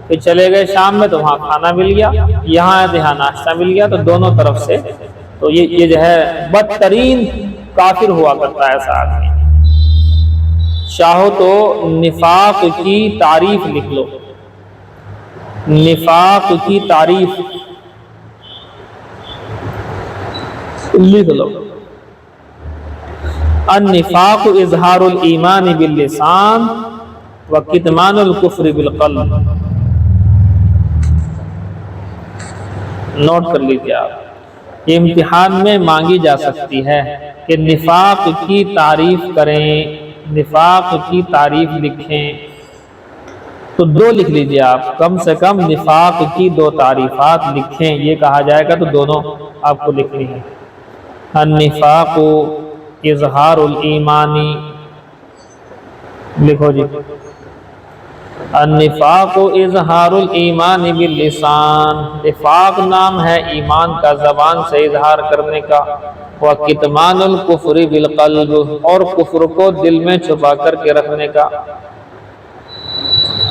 پھر چلے گئے شام میں تو وہاں کھانا مل گیا، یہاں آئے تو یہاں ناشتہ مل گیا، تو دونوں طرف سے تو یہ جو ہے بدترین کافر ہوا کرتا ہے ایسا آدمی۔ چاہو تو نفاق کی تعریف لکھ لو، نفاق کی تعریف لکھ لو، النفاق اظہار الایمان باللسان وکتمان الکفر بالقلب۔ نوٹ کر لیجیے آپ، یہ امتحان میں مانگی جا سکتی ہے کہ نفاق کی تعریف کریں، نفاق کی تعریف لکھیں، تو 2 لکھ لیجیے آپ، کم سے کم نفاق کی 2 تعریفات لکھیں، یہ کہا جائے گا تو دونوں آپ کو لکھنی ہے۔ النفاق اظہار الایمانی، لکھو جی، النفاق اظہار الایمان باللسان، نفاق نام ہے ایمان کا زبان سے اظہار کرنے کا، وکتمان الکفر بالقلب، اور کفر کو دل میں چھپا کر کے رکھنے کا۔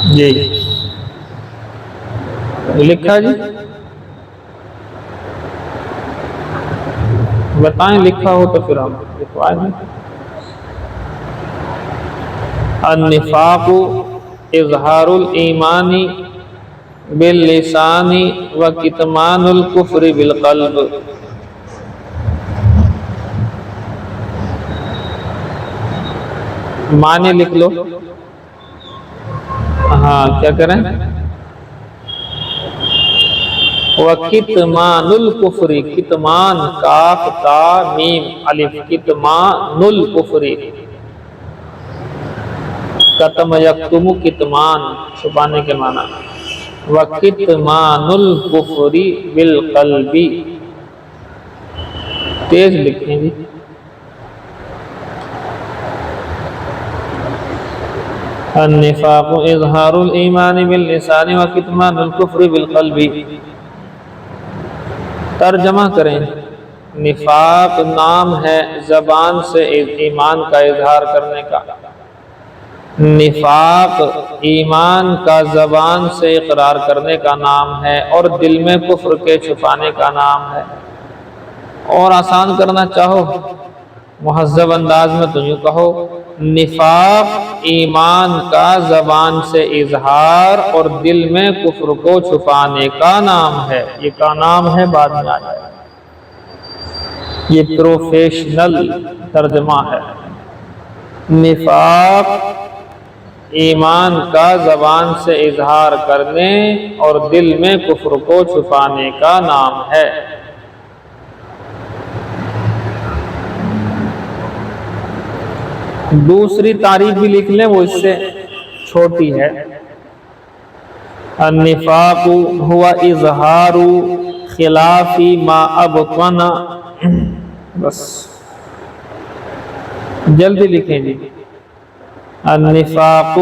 جی لکھا جی، بتائیں لکھا ہو تو پھر ہم لکھوائیں گے۔ النفاق اظہار الایمان باللسان وکتمان الکفر بالقلب۔ معنی لکھ لو، ہاں کیا کریں؟ وکتمان الکفر، کتمان کاف تا میم الف، کتمان الکفر، کتم یکتم کتمان، چھپانے کے معنی، وکتمان الکفر بالقلب، تیز لکھیں گے۔ النفاق اظہار الایمان باللسان وکتمان الکفر بالقلب۔ ترجمہ کریں۔ نفاق نام ہے زبان سے ایمان کا اظہار کرنے کا، نفاق ایمان کا زبان سے اقرار کرنے کا نام ہے اور دل میں کفر کے چھپانے کا نام ہے۔ اور آسان کرنا چاہو مہذب انداز میں تو یوں کہو، نفاق ایمان کا زبان سے اظہار اور دل میں کفر کو چھپانے کا نام ہے۔ یہ کا نام ہے بعد میں آ جائے، یہ پروفیشنل ترجمہ ہے۔ نفاق ایمان کا زبان سے اظہار کرنے اور دل میں کفر کو چھپانے کا نام ہے۔ دوسری تعریف بھی لکھ لیں، وہ اس سے چھوٹی ہے۔ النفاق ہوا اظہار خلاف ما ابطن، بس جلدی لکھیں جی۔ النفاق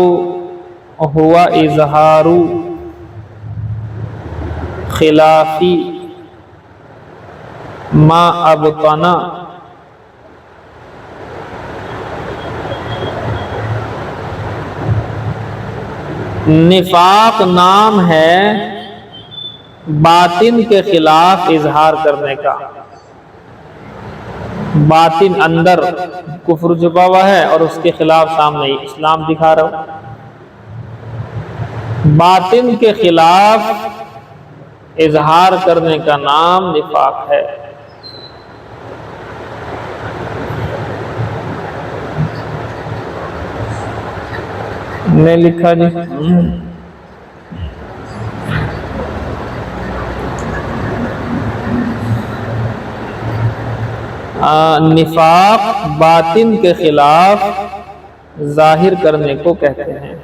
ہوا اظہار خلاف ما ابطن، نفاق نام ہے باطن کے خلاف اظہار کرنے کا۔ باطن اندر کفر چھپا ہوا ہے اور اس کے خلاف سامنے اسلام دکھا رہا ہوں۔ باطن کے خلاف اظہار کرنے کا نام نفاق ہے۔ نے لکھا جی، نفاق باطن کے خلاف ظاہر کرنے کو کہتے ہیں۔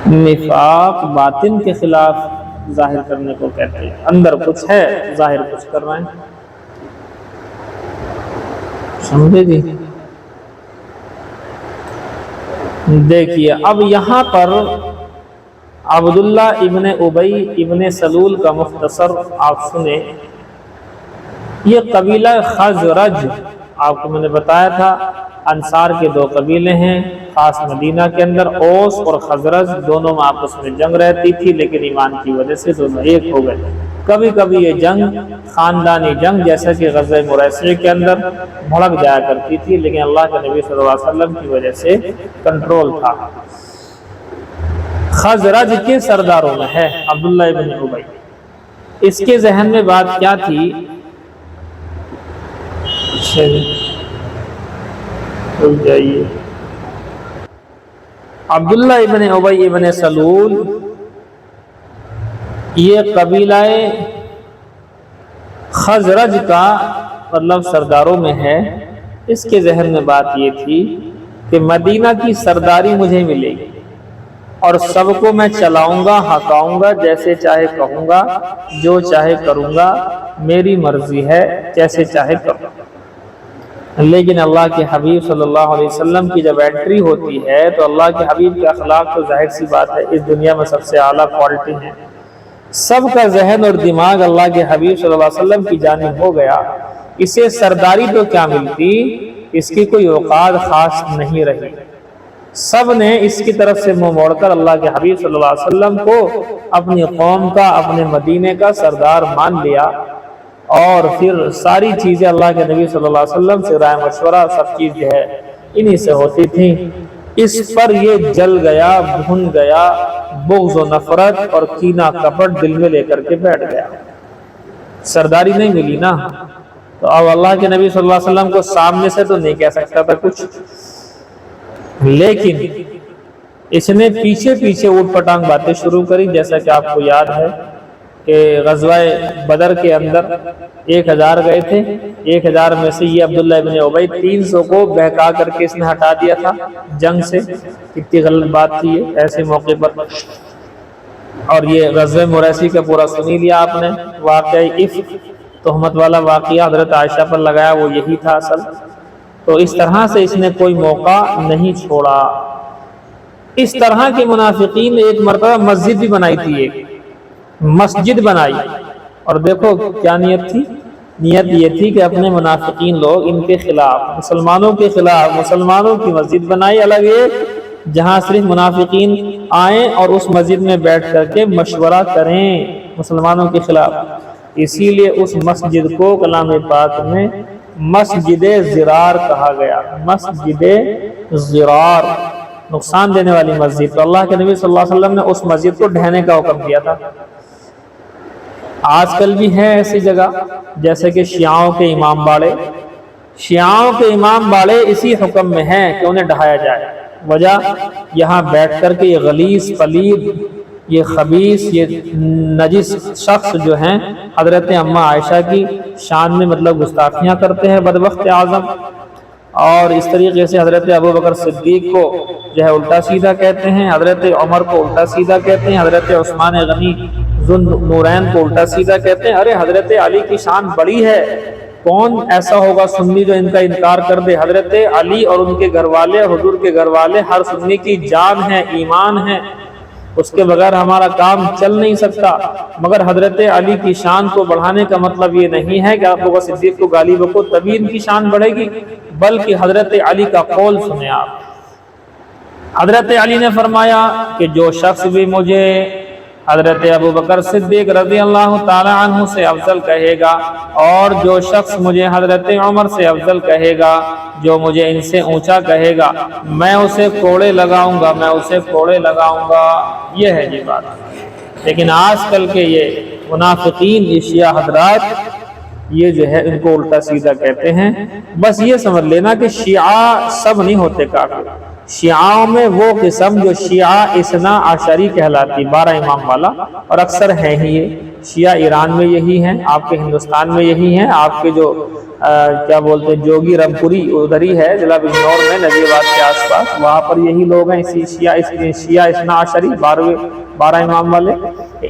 نفاق باطن کے خلاف ظاہر کرنے کو کہتے ہیں، اندر کچھ ہے ظاہر کچھ کر رہے ہیں، سمجھے جی؟ دیکھیے اب یہاں پر عبداللہ ابن ابی ابن سلول کا مختصر آپ سنیں۔ یہ قبیلہ خزرج، آپ کو میں نے بتایا تھا انصار کے دو قبیلے ہیں خاص مدینہ کے اندر، اوس اور خزرج، دونوں میں آپس میں جنگ رہتی تھی لیکن ایمان کی وجہ سے دونوں ایک ہو گئے۔ کبھی کبھی یہ جنگ خاندانی جنگ جیسا کہ غزوہ مریسی کے اندر بھڑک جایا کرتی تھی، لیکن اللہ کے نبی صلی اللہ علیہ وسلم کی وجہ سے کنٹرول تھا۔ خزرج کے سرداروں میں ہے عبداللہ ابن ابی۔ اس کے ذہن میں بات کیا تھی؟ جائیے، عبداللہ ابن ابی ابن سلول یہ قبیلہ خزرج کا مطلب سرداروں میں ہے۔ اس کے ذہن میں بات یہ تھی کہ مدینہ کی سرداری مجھے ملے گی اور سب کو میں چلاؤں گا، ہکاؤں گا، جیسے چاہے کہوں گا، جو چاہے کروں گا، میری مرضی ہے، جیسے چاہے کروں گا۔ لیکن اللہ کے حبیب صلی اللہ علیہ وسلم کی جب انٹری ہوتی ہے تو اللہ کے حبیب کے اخلاق تو ظاہر سی بات ہے اس دنیا میں سب سے اعلیٰ کوالٹی ہے۔ سب کا ذہن اور دماغ اللہ کے حبیب صلی اللہ علیہ وسلم کی جانب ہو گیا۔ اسے سرداری تو کیا ملتی، اس کی کوئی اوقات خاص نہیں رہی۔ سب نے اس کی طرف سے منہ موڑ کر اللہ کے حبیب صلی اللہ علیہ وسلم کو اپنی قوم کا، اپنے مدینے کا سردار مان لیا، اور پھر ساری چیزیں اللہ کے نبی صلی اللہ علیہ وسلم سے رائے مشورہ سب چیز جو ہے انہی سے ہوتی تھی۔ اس پر یہ جل گیا، بھن گیا، بغض و نفرت اور کینہ کپٹ دل میں لے کر کے بیٹھ گیا۔ سرداری نہیں ملی نا، تو اب اللہ کے نبی صلی اللہ علیہ وسلم کو سامنے سے تو نہیں کہہ سکتا تھا کچھ، لیکن اس نے پیچھے پیچھے اوٹ پٹانگ باتیں شروع کری۔ جیسا کہ آپ کو یاد ہے کہ غزوہ بدر کے اندر 1000 گئے تھے، 1000 میں سے یہ عبداللہ ابن ابی 300 کو بہکا کر کے اس نے ہٹا دیا تھا جنگ سے۔ کتنی غلط بات تھی یہ ایسے موقع پر۔ اور یہ غزوہ مریسی کا پورا سنی لیا آپ نے، واقعی افک تہمت والا واقعہ حضرت عائشہ پر لگایا وہ یہی تھا اصل۔ تو اس طرح سے اس نے کوئی موقع نہیں چھوڑا۔ اس طرح کے منافقین نے ایک مرتبہ مسجد بھی بنائی تھی، ایک مسجد بنائی، اور دیکھو کیا نیت تھی، نیت یہ تھی کہ اپنے منافقین لوگ ان کے خلاف، مسلمانوں کے خلاف مسلمانوں کی مسجد بنائی الگ ایک، جہاں صرف منافقین آئیں اور اس مسجد میں بیٹھ کر کے مشورہ کریں مسلمانوں کے خلاف۔ اسی لیے اس مسجد کو کلام پاک میں مسجد ضرار کہا گیا، مسجد ضرار، نقصان دینے والی مسجد۔ تو اللہ کے نبی صلی اللہ علیہ وسلم نے اس مسجد کو ڈھہنے کا حکم دیا تھا۔ آج کل بھی ہے ایسی جگہ، جیسے کہ شیعوں کے امام باڑے، شیعوں کے امام باڑے اسی حکم میں ہیں کہ انہیں ڈھایا جائے۔ وجہ یہاں بیٹھ کر کے یہ غلیظ، پلید، یہ خبیث، یہ نجس شخص جو ہیں حضرت اماں عائشہ کی شان میں مطلب گستاخیاں کرتے ہیں بدبخت اعظم، اور اس طریقے سے حضرت ابوبکر صدیق کو جو ہے الٹا سیدھا کہتے ہیں، حضرت عمر کو الٹا سیدھا کہتے ہیں، حضرت عثمان غنی ذو النورین کو الٹا سیدھا کہتے ہیں۔ ارے حضرت علی کی شان بڑی ہے، کون ایسا ہوگا سنی جو ان کا انکار کر دے؟ حضرت علی اور ان کے گھر والے، حضور کے گھر والے ہر سنی کی جان ہے، ایمان ہے، اس کے بغیر ہمارا کام چل نہیں سکتا۔ مگر حضرت علی کی شان کو بڑھانے کا مطلب یہ نہیں ہے کہ آپ ابوبکر صدیق کو گالی بکو تبھی ان کی شان بڑھے گی، بلکہ حضرت علی کا قول سنیں آپ۔ حضرت علی نے فرمایا کہ جو شخص بھی مجھے حضرت ابوبکر صدیق رضی اللہ تعالی عنہ سے افضل کہے گا، اور جو شخص مجھے حضرت عمر سے افضل کہے گا، جو مجھے ان سے اونچا کہے گا، میں اسے کوڑے لگاؤں گا، میں اسے کوڑے لگاؤں گا۔ یہ ہے جی بات۔ لیکن آج کل کے یہ منافقین، یہ شیعہ حضرات، یہ جو ہے ان کو الٹا سیدھا کہتے ہیں۔ بس یہ سمجھ لینا کہ شیعہ سب نہیں ہوتے کافر، شیعوں میں وہ قسم جو شیعہ اثنا عشری کہلاتی، 12 امام والا، اور اکثر ہیں ہی یہ شیعہ ایران میں یہی ہیں، آپ کے ہندوستان میں یہی ہیں، آپ کے جو کیا بولتے ہیں جوگی رمپوری ادھر ہی ہے ضلع بجنور میں نبی آباد کے آس پاس، وہاں پر یہی لوگ ہیں اسی شیعہ اثنا عشری 12 امام والے۔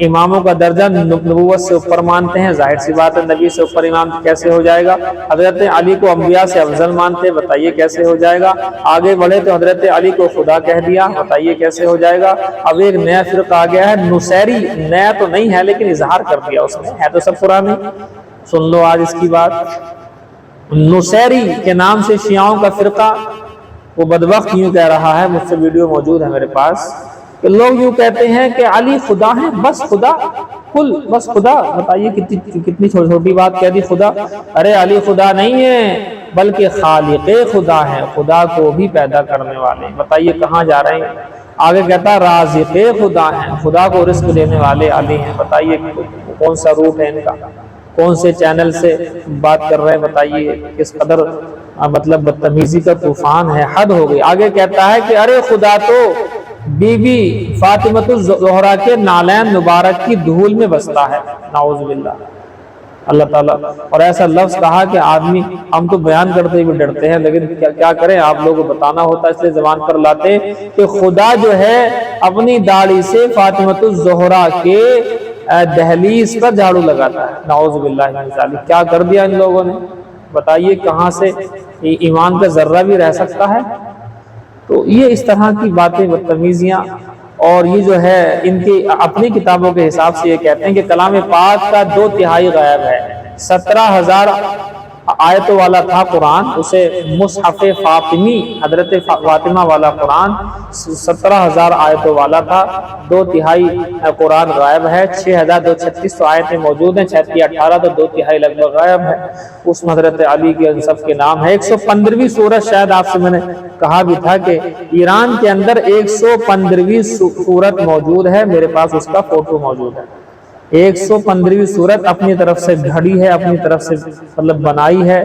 اماموں کا درجہ نبوت سے اوپر مانتے ہیں، ظاہر سی بات ہے نبی سے اوپر امام کیسے ہو جائے گا؟ حضرت علی کو انبیاء سے افضل مانتے، بتائیے کیسے ہو جائے گا؟ آگے بڑھے تو حضرت علی کو خدا کہہ دیا، بتائیے کیسے ہو جائے گا؟ اب ایک نیا فرقہ آ گیا ہے نصیری، نیا تو نہیں ہے لیکن اظہار کر دیا اس نے، ہے تو سب پرانے۔ سن لو آج اس کی بات، نصیری کے نام سے شیعوں کا فرقہ، وہ بدبخت یوں کہہ رہا ہے، مجھ سے ویڈیو موجود ہے میرے پاس، کہ لوگ یوں کہتے ہیں کہ علی خدا ہے، بس خدا، کل بس خدا۔ بتائیے کتنی چھوٹی بات کہہ دی خدا۔ ارے علی خدا نہیں ہے بلکہ خالق خدا ہے، خدا کو بھی پیدا کرنے والے۔ بتائیے کہاں جا رہے ہیں؟ آگے کہتا رازق خدا ہے، خدا کو رزق دینے والے علی ہیں۔ بتائیے کون سا روٹ ہے ان کا، کون سے چینل سے بات کر رہے ہیں؟ بتائیے کس قدر مطلب بدتمیزی کا طوفان ہے، حد ہو گئی۔ آگے کہتا ہے کہ ارے خدا تو بی بی فاطمۃ الزہرا کے نالین مبارک کی دھول میں بستا ہے، نعوذ باللہ اللہ تعالیٰ۔ اور ایسا لفظ کہا کہ آدمی، ہم تو بیان کرتے ہوئے ڈرتے ہیں، لیکن کیا کریں، آپ لوگوں کو بتانا ہوتا ہے اس لیے زبان پر لاتے کہ خدا جو ہے اپنی داڑھی سے فاطمۃ الزہرا کے دہلیز پر جھاڑو لگاتا ہے، نعوذ باللہ من ذالک۔ کیا کر دیا ان لوگوں نے؟ بتائیے کہاں سے ایمان کا ذرہ بھی رہ سکتا ہے؟ تو یہ اس طرح کی باتیں، بدتمیزیاں، اور یہ جو ہے ان کی اپنی کتابوں کے حساب سے یہ کہتے ہیں کہ کلام پاک کا 2/3 غائب ہے۔ 17,000 آیتوں والا تھا قرآن، اسے مصحف فاطمی، حضرت فاطمہ والا قرآن 17,000 آیتوں والا تھا، 2/3 قرآن غائب ہے۔ 6,236 تو آیتیں موجود ہیں، 6×18 تو 2/3 لگ بھگ غائب ہے۔ اس میں حضرت علی کے ان سب کے نام ہے۔ 115ویں سورت، شاید آپ سے میں نے کہا بھی تھا کہ ایران کے اندر 115ویں سورت موجود ہے، میرے پاس اس کا فوٹو موجود ہے۔ 115ویں سورت اپنی طرف سے گھڑی ہے، اپنی طرف سے مطلب بنائی ہے،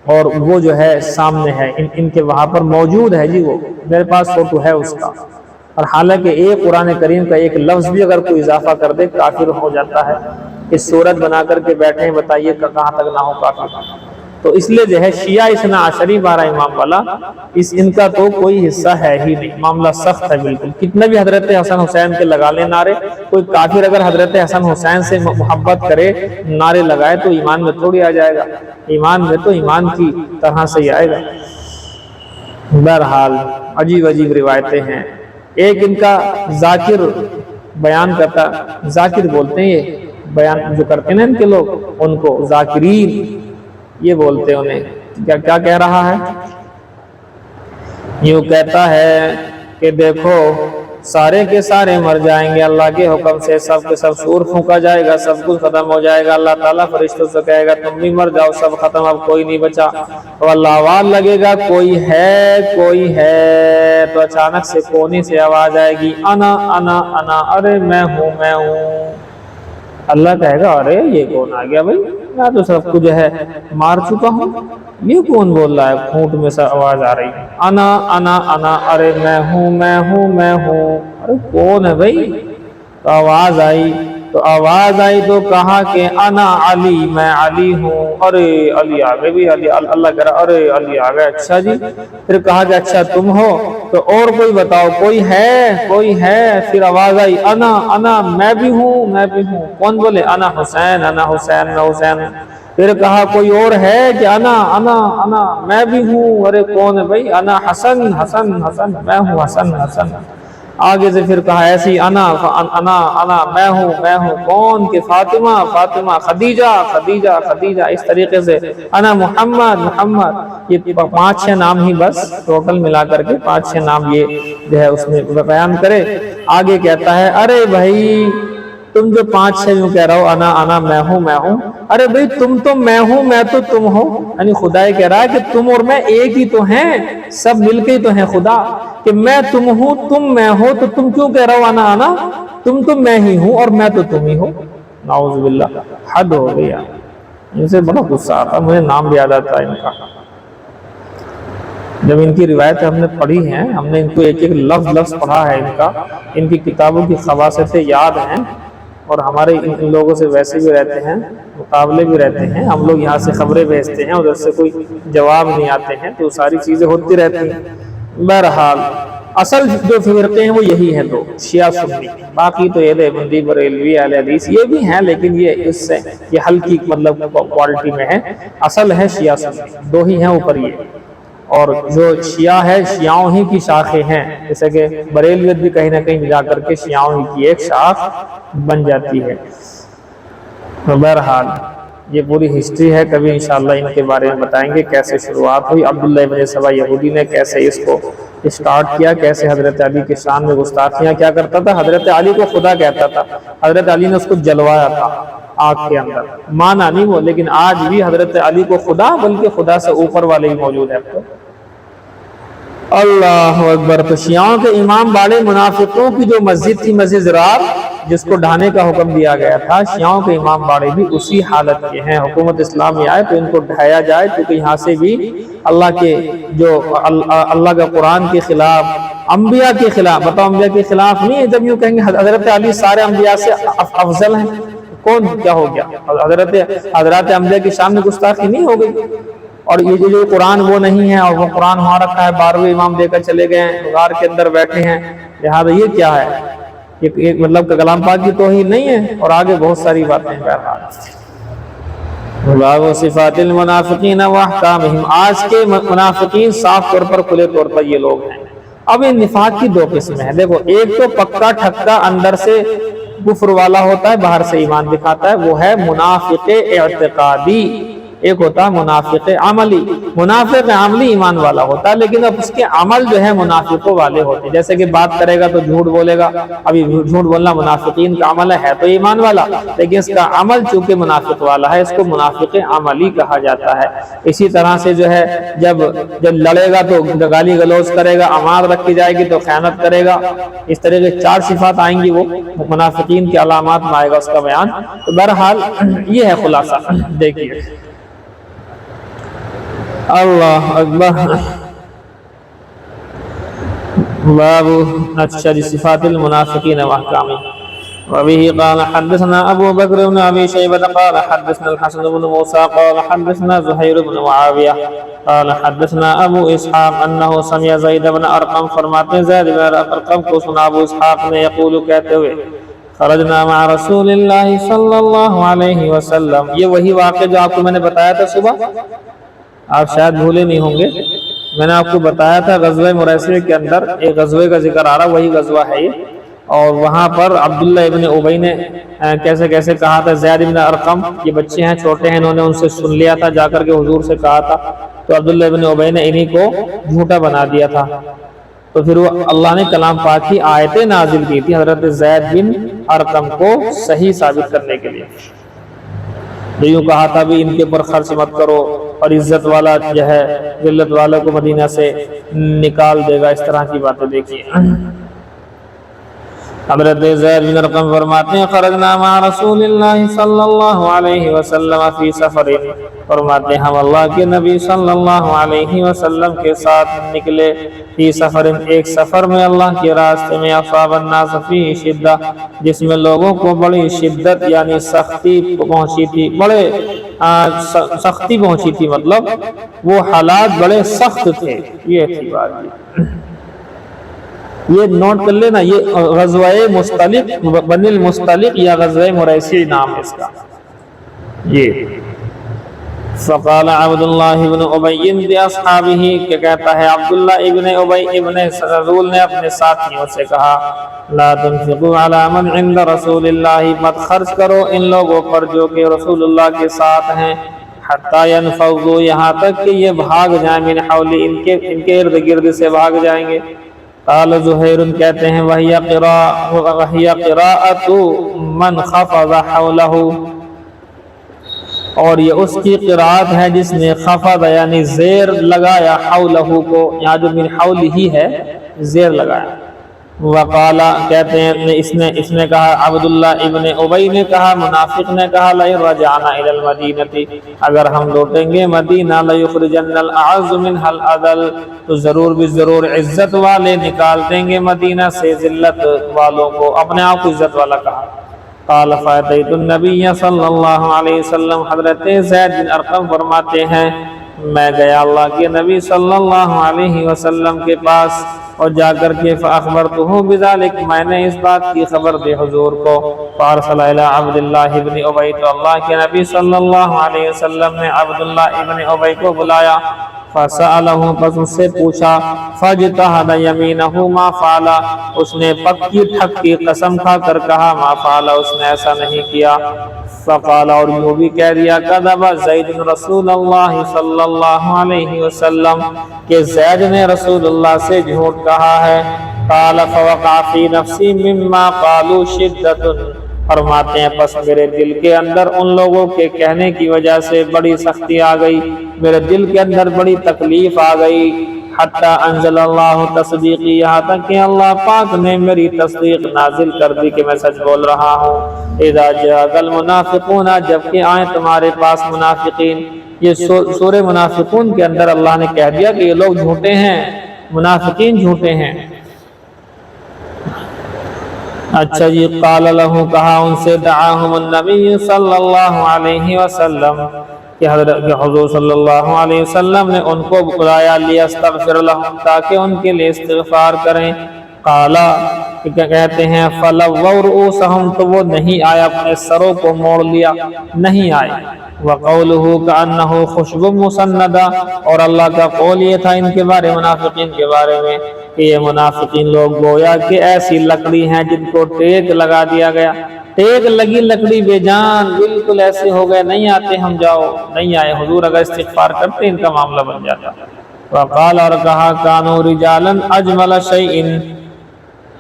اور وہ جو ہے سامنے ہے ان کے وہاں پر موجود ہے جی، وہ میرے پاس فوٹو ہے اس کا۔ اور حالانکہ ایک قرآن کریم کا ایک لفظ بھی اگر کوئی اضافہ کر دے کافر ہو جاتا ہے۔ اس سورت بنا کر کے بیٹھے ہیں، بتائیے کہاں تک نہ ہو کافر۔ تو اس لیے جو ہے شیعہ اثنا عشری 12 امام والا، ان کا تو کوئی حصہ ہے ہی نہیں، معاملہ سخت ہے بالکل۔ کتنے بھی حضرت حسن حسین کے لگا لیں نعرے، کوئی کافر اگر حضرت حسن حسین سے محبت کرے، نعرے لگائے، تو ایمان میں تھوڑی آ جائے گا، ایمان میں تو ایمان کی طرح سے ہی آئے گا۔ بہرحال عجیب عجیب روایتیں ہیں۔ ایک ان کا ذاکر بیان کرتا، ذاکر بولتے ہیں، یہ بیان جو کرتے ہیں نا ان کے لوگ، ان کو ذاکرین یہ بولتے ہیں انہیں۔ کیا کہہ رہا ہے؟ یوں کہتا ہے کہ دیکھو سارے کے سارے مر جائیں گے اللہ کے حکم سے، سب کے سب سور پھونکا جائے گا، سب کچھ ختم ہو جائے گا، اللہ تعالیٰ فرشتوں سے کہے گا تم بھی مر جاؤ، سب ختم، اب کوئی نہیں بچا، تو اللہ آواز لگے گا کوئی ہے، تو اچانک سے کونے سے آواز آئے گی انا انا انا، ارے میں ہوں۔ اللہ کہے گا ارے یہ کون آ گیا بھائی، میں تو سب کو جو ہے مار چکا ہوں، یہ کون بول رہا ہے؟ کھوٹ میں سے آواز آ رہی ہے انا انا انا، ارے میں ہوں، ارے کون ہے بھائی؟ تو آواز آئی تو کہا کہ انا علی، میں علی ہوں، ارے علی آ گئے بھی، اللہ کہہ رہا ارے علی آ گئے، اچھا جی، پھر کہا کہ اچھا تم ہو تو اور کوئی بتاؤ، کوئی ہے، پھر آواز آئی انا میں بھی ہوں، کون بولے؟ انا حسین، میں حسین۔ پھر کہا کوئی اور ہے کہ انا میں بھی ہوں، ارے کون ہے بھائی؟ انا حسن، میں ہوں حسن۔ آگے سے پھر کہا ایسی انا میں ہوں، کون؟ کہ فاطمہ، خدیجہ، اس طریقے سے انا محمد، یہ 5-6 نام ہی بس ٹوٹل ملا کر کے 5-6 نام یہ جو ہے اس میں بیان کرے۔ آگے کہتا ہے ارے بھائی تم جو 5-6 یوں کہہ رہا ہو انا میں ہوں، ارے بھائی تم تو میں ہوں، میں تو تم ہو، یعنی خدا کہہ رہا ہے کہ تم اور میں ایک ہی تو ہیں، سب مل کے تو ہیں خدا، کہ میں تم ہوں، تم میں ہو، تو تم کیوں کہہ رہا ہو انا، تم تو میں ہی ہوں اور میں تو تم ہی ہو۔ نعوذ باللہ، حد ہو گیا، ان سے بڑا غصہ آتا، مجھے نام بھی یاد آتا ہے ان کا۔ جب ان کی روایتیں ہم نے پڑھی ہیں، ہم نے ان کو ایک لفظ پڑھا ہے ان کا، ان کی کتابوں کی خواصیں یاد ہیں، اور ہمارے ان لوگوں سے ویسے بھی رہتے ہیں، مقابلے بھی رہتے ہیں، ہم لوگ یہاں سے خبریں بھیجتے ہیں، ادھر سے کوئی جواب نہیں آتے ہیں، تو ساری چیزیں ہوتی رہتی ہیں۔ بہرحال اصل جو فرقے ہیں وہ یہی ہیں دو، شیعہ سنی، باقی تو یہ دیوبندی بریلوی اہل حدیث یہ بھی ہیں، لیکن یہ اس سے یہ ہلکی مطلب کوالٹی میں ہے، اصل ہے شیعہ سنی، دو ہی ہیں اوپر یہ، اور جو شیعہ ہے شیعوں ہی کی شاخیں ہیں، جیسے کہ بریلویت بھی کہیں نہ کہیں جا کر کے شیعوں ہی کی ایک شاخ بن جاتی ہے۔ بہرحال یہ پوری ہسٹری ہے، کبھی انشاءاللہ ان کے بارے میں بتائیں گے کیسے شروعات ہوئی، عبداللہ ابن سبا یہودی نے کیسے اس کو اسٹارٹ کیا، کیسے حضرت علی کے شان میں گستاخیاں کیا کرتا تھا، حضرت علی کو خدا کہتا تھا، حضرت علی نے اس کو جلوایا تھا آگ کے اندر، مانا نہیں وہ، لیکن آج بھی حضرت علی کو خدا بلکہ خدا سے اوپر والے ہی موجود ہے۔ اللہ اکبر۔ تو شیعوں کے امام باڑے منافقوں کی جو مسجد تھی، مسجد زرار، جس کو ڈھانے کا حکم دیا گیا تھا، شیعوں کے امام باڑے بھی اسی حالت کے ہیں، حکومت اسلام میں آئے تو ان کو ڈھایا جائے، کیونکہ یہاں سے بھی اللہ کے جو اللہ کا قرآن کے خلاف، انبیاء کے خلاف، بتاؤ انبیاء کے خلاف نہیں ہے، جب یوں کہیں گے حضرت علی سارے انبیاء سے افضل ہیں، کون کیا ہو گیا؟ حضرات انبیاء کی شان میں گستاخی نہیں ہو گئی؟ اور یہ جو قرآن وہ نہیں ہے، اور وہ قرآن وہاں رکھا ہے، 12ویں امام دے کر چلے گئے ہیں، غار کے اندر بیٹھے ہیں، لہٰذا یہ کیا ہے؟ ایک مطلب کہ کلام پاک کی توہین نہیں ہے، اور آگے بہت ساری باتیں ہیں۔ بہرحال باب صفات المنافقین واحکامہم، آج کے منافقین صاف طور پر کھلے طور پر یہ لوگ ہیں۔ اب ان نفاق کی دو قسمیں ہیں، دیکھو، ایک تو پکا ٹھکا اندر سے کفر والا ہوتا ہے، باہر سے ایمان دکھاتا ہے، وہ ہے منافق اعتقادی، ایک ہوتا ہے منافق عملی۔ منافق عملی ایمان والا ہوتا ہے، لیکن اب اس کے عمل جو ہے منافقوں والے ہوتے ہیں، جیسے کہ بات کرے گا تو جھوٹ بولے گا، ابھی جھوٹ بولنا منافقین کا عمل ہے تو ایمان والا، لیکن اس کا عمل چونکہ منافق والا ہے، اس کو منافق عملی کہا جاتا ہے۔ اسی طرح سے جو ہے جب لڑے گا تو گالی گلوچ کرے گا، امانت رکھی جائے گی تو خیانت کرے گا، اس طرح کے 4 صفات آئیں گی، وہ منافقین کی علامات میں آئے گا اس کا بیان۔ تو بہرحال یہ ہے خلاصہ، دیکھیے اللہ اکبر۔ باب اچھا جی صفات المنافقین واحکامہم۔ وبه قال حدثنا ابو بکر بن ابی شیبہ قال حدثنا الحسن بن موسى قال حدثنا زہیر بن معاویہ قال حدثنا ابو اسحاق انه سمع زید بن ارقم، فرماتے ہیں زید بن ارقم کو سنا ابو اسحاق نے یقول کہتے ہوئے، خرجنا مع رسول اللہ صلی اللہ علیہ وسلم، یہ وہی واقعہ جو آپ کو میں نے بتایا تھا صبح، آپ شاید بھولے نہیں ہوں گے، میں نے آپ کو بتایا تھا غزوہ مریسیہ کے اندر ایک غزوے کا ذکر آ رہا، وہی غزوہ ہے یہ، اور وہاں پر عبداللہ ابن ابی نے کیسے کیسے کہا تھا، زید ابن ارقم یہ بچے ہیں چھوٹے ہیں، انہوں نے ان سے سن لیا تھا، جا کر کے حضور سے کہا تھا، تو عبداللہ ابن ابی نے انہی کو جھوٹا بنا دیا تھا۔ تو پھر وہ اللہ نے کلام پاک کی آیتیں نازل کی تھی حضرت زید بن ارقم کو صحیح ثابت کرنے کے لیے۔ جو یوں کہا تھا بھی ان کے اوپر خرچ مت کرو، اور عزت والا جو ہے ذلت والوں کو مدینہ سے نکال دے گا، اس طرح کی باتیں دیکھیے۔ حضرت زید بن ارقم فرماتے ہیں خرجنا مع رسول اللہ صلی اللہ علیہ وسلم فی سفر، فرماتے ہیں ہم اللہ کے نبی صلی اللہ علیہ وسلم کے ساتھ نکلے، فی سفر ایک سفر میں اللہ کے راستے میں، اصاب الناس فی شدہ جس میں لوگوں کو بڑی شدت یعنی سختی پہنچی تھی، سختی پہنچی تھی، مطلب وہ حالات بڑے سخت تھے۔ یہ تھی بات، یہ نوٹ کر لینا، یہ غزوہ مستلق، بنی المستلق یا غزوہ مریسی نام ہے اس کا۔ یہ فقال عبداللہ ابن ابی باصحابہ، کہ کہتا ہے عبداللہ ابن ابی ابن سلول نے اپنے ساتھیوں سے کہا، لا تنفقوا علی من عند رسول اللہ، مت خرچ کرو ان لوگوں پر جو کہ رسول اللہ کے ساتھ ہیں، حتی ینفضوا یہاں تک کہ یہ بھاگ جائیں، من حولی ان کے ارد گرد سے بھاگ جائیں گے۔ قال زہیر کہتے ہیں وہی قراءۃ من خفض حولہ، اور یہ اس کی قراءت ہے جس نے خفض یعنی زیر لگایا، حولہ کو یہاں جو من حول ہی ہے زیر لگایا۔ وقال کہتے ہیں اس نے کہا، عبداللہ ابن ابی نے کہا، منافق نے کہا، لئن رجعنا الی المدینہ، اگر ہم لوٹیں گے مدینہ، لیخرجن الاعز منها الاذل، تو ضرور بھی ضرور عزت والے نکال دیں گے مدینہ سے ذلت والوں کو، اپنے آپ کو عزت والا کہا۔ قال فاتیت النبی صلی اللہ علیہ وسلم، حضرت زید بن ارقم فرماتے ہیں میں گیا اللہ کے نبی صلی اللہ علیہ وسلم کے پاس، اور جا کر کے فاخبرتہ بذلک، میں نے اس بات کی خبر دی حضور کو۔ فارسل الی عبداللہ ابن ابی، تو اللہ کے نبی صلی اللہ علیہ وسلم نے عبداللہ ابن ابی کو بلایا، فسألہ، پس اس سے پوچھا، فاجتہد یمینہ ما فعل، اس نے پکی ٹھکی قسم کھا کر کہا، ما فعل، اس نے ایسا نہیں کیا۔ فقال، اور یوں بھی کہہ دیا، کذب زید رسول اللہ صلی اللہ علیہ وسلم، کہ زید نے رسول اللہ سے جھوٹ کہا ہے۔ قال فوقع فی نفسی مما قالوا شدۃ، فرماتے ہیں پس میرے دل کے اندر ان لوگوں کے کہنے کی وجہ سے بڑی سختی آ گئی، میرے دل کے اندر بڑی تکلیف آ گئی۔ حتی انزل اللہ تصدیقی، یہاں تک کہ اللہ پاک نے میری تصدیق نازل کر دی کہ میں سچ بول رہا ہوں۔ اذا جاء المنافقون، جبکہ آئیں تمہارے پاس منافقین، یہ سورہ منافقون کے اندر اللہ نے کہہ دیا کہ یہ لوگ جھوٹے ہیں، منافقین جھوٹے ہیں۔ اچھا جی، قال لہو، کہا ان سے، دعاہم النبی صلی اللہ علیہ وسلم، کہ حضرت حضور صلی اللہ علیہ وسلم نے ان کو بلایا، لیستغفر لہم، تاکہ ان کے لیے استغفار کریں۔ قالا، کہتے ہیں فلووا رؤوسہم، تو وہ نہیں آئے، اپنے سروں کو موڑ لیا، نہیں آئے۔ وقولہ کأنہ خشب مسندہ، اور اللہ کا قول یہ تھا ان کے بارے، منافقین کے بارے میں، کہ یہ منافقین لوگ گویا کہ ایسی لکڑی ہیں جن کو ٹیک لگا دیا گیا، ٹیک لگی لکڑی بے جان، بالکل ایسے ہو گئے، نہیں آتے ہم جاؤ، نہیں آئے۔ حضور اگر استغفار کرتے ان کا معاملہ بن جاتا۔ وقال، اور کہا، کانوا رجالا اجمل شیء،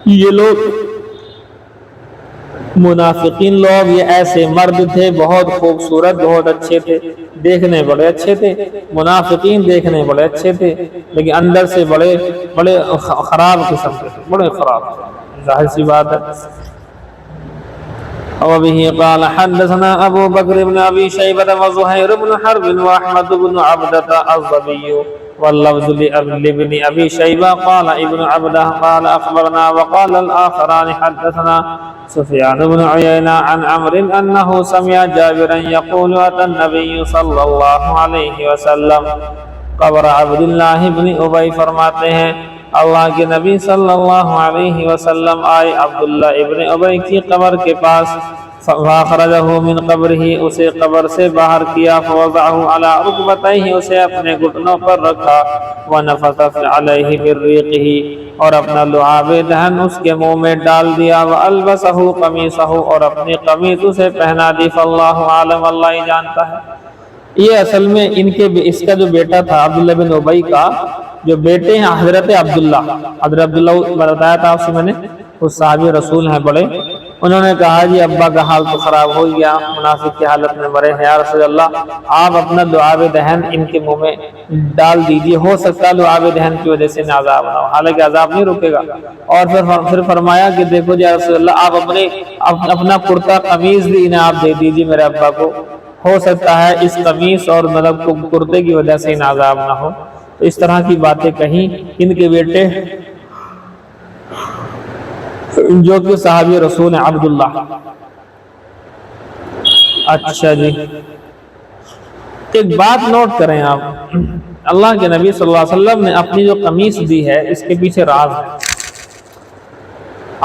یہ لوگ منافقین لوگ یہ ایسے مرد تھے بہت خوبصورت، بہت اچھے تھے، دیکھنے بڑے اچھے تھے، منافقین دیکھنے بڑے اچھے تھے لیکن اندر سے بڑے خراب قسم کے تھے، بڑے خراب، ظاہر سی بات ہے۔ وبه قال حدثنا ابو بکر بن ابی شیبہ وزہیر بن حرب واحمد بن عبدۃ الضبی، واللفظ لابن ابی شیبہ قال ابن عبدہ قال اخبرنا، وقال الاخران حدثنا سفیان بن عیینہ عن عمرو انه سمع جابرا يقول اتى النبي صلی اللہ علیہ وسلم قبر عبداللہ بن ابی، فرماتے ہیں اللہ کے نبی صلی اللہ علیہ وسلم آئے عبداللہ ابن ابی کی قبر کے پاس، فَأَخْرَجَهُ مِنْ قَبْرِهِ اسے قبر سے باہر کیا، فَوَضَعَهُ عَلَى رُكْبَتَيْهِ اسے اپنے گھٹنوں پر رکھا، وَنَفَثَ عَلَيْهِ مِنْ رِيقِهِ اور اپنا لعاب دہن اس کے منہ میں ڈال دیا، وَأَلْبَسَهُ قَمِيصَهُ اور اپنی قمیص اسے پہنا دی، فَاللَّهُ عَالَمُ اللہ ہی جانتا ہے۔ یہ اصل میں اس کا جو بیٹا تھا عبداللہ بن ابی کا، جو بیٹے ہیں حضرت عبداللہ بتایا تھا آپ سے میں نے، وہ صحابی رسول ہیں بڑے، انہوں نے کہا جی ابا کا حال تو خراب ہو گیا، منافق کی حالت میں مرے ہیں، یا رسول اللہ آپ اپنا لعاب دہن ان کے منہ میں ڈال دیجئے، ہو سکتا ہے لعاب دہن کی وجہ سے انہیں عذاب نہ ہو، حالانکہ عذاب نہیں رکے گا۔ اور پھر فرمایا کہ دیکھو جی یا رسول اللہ آپ اپنا کرتا قمیض بھی انہیں آپ دے دیجئے میرے ابا کو، ہو سکتا ہے اس قمیص اور مطلب کرتے کی وجہ سے انہیں عذاب نہ ہو۔ تو اس طرح کی باتیں کہیں ان کے بیٹے جو کہ صحابی رسول عبداللہ۔ اچھا جی، ایک بات نوٹ کریں آپ، اللہ کے نبی صلی اللہ علیہ وسلم نے اپنی جو قمیص دی ہے اس کے پیچھے راز ہے۔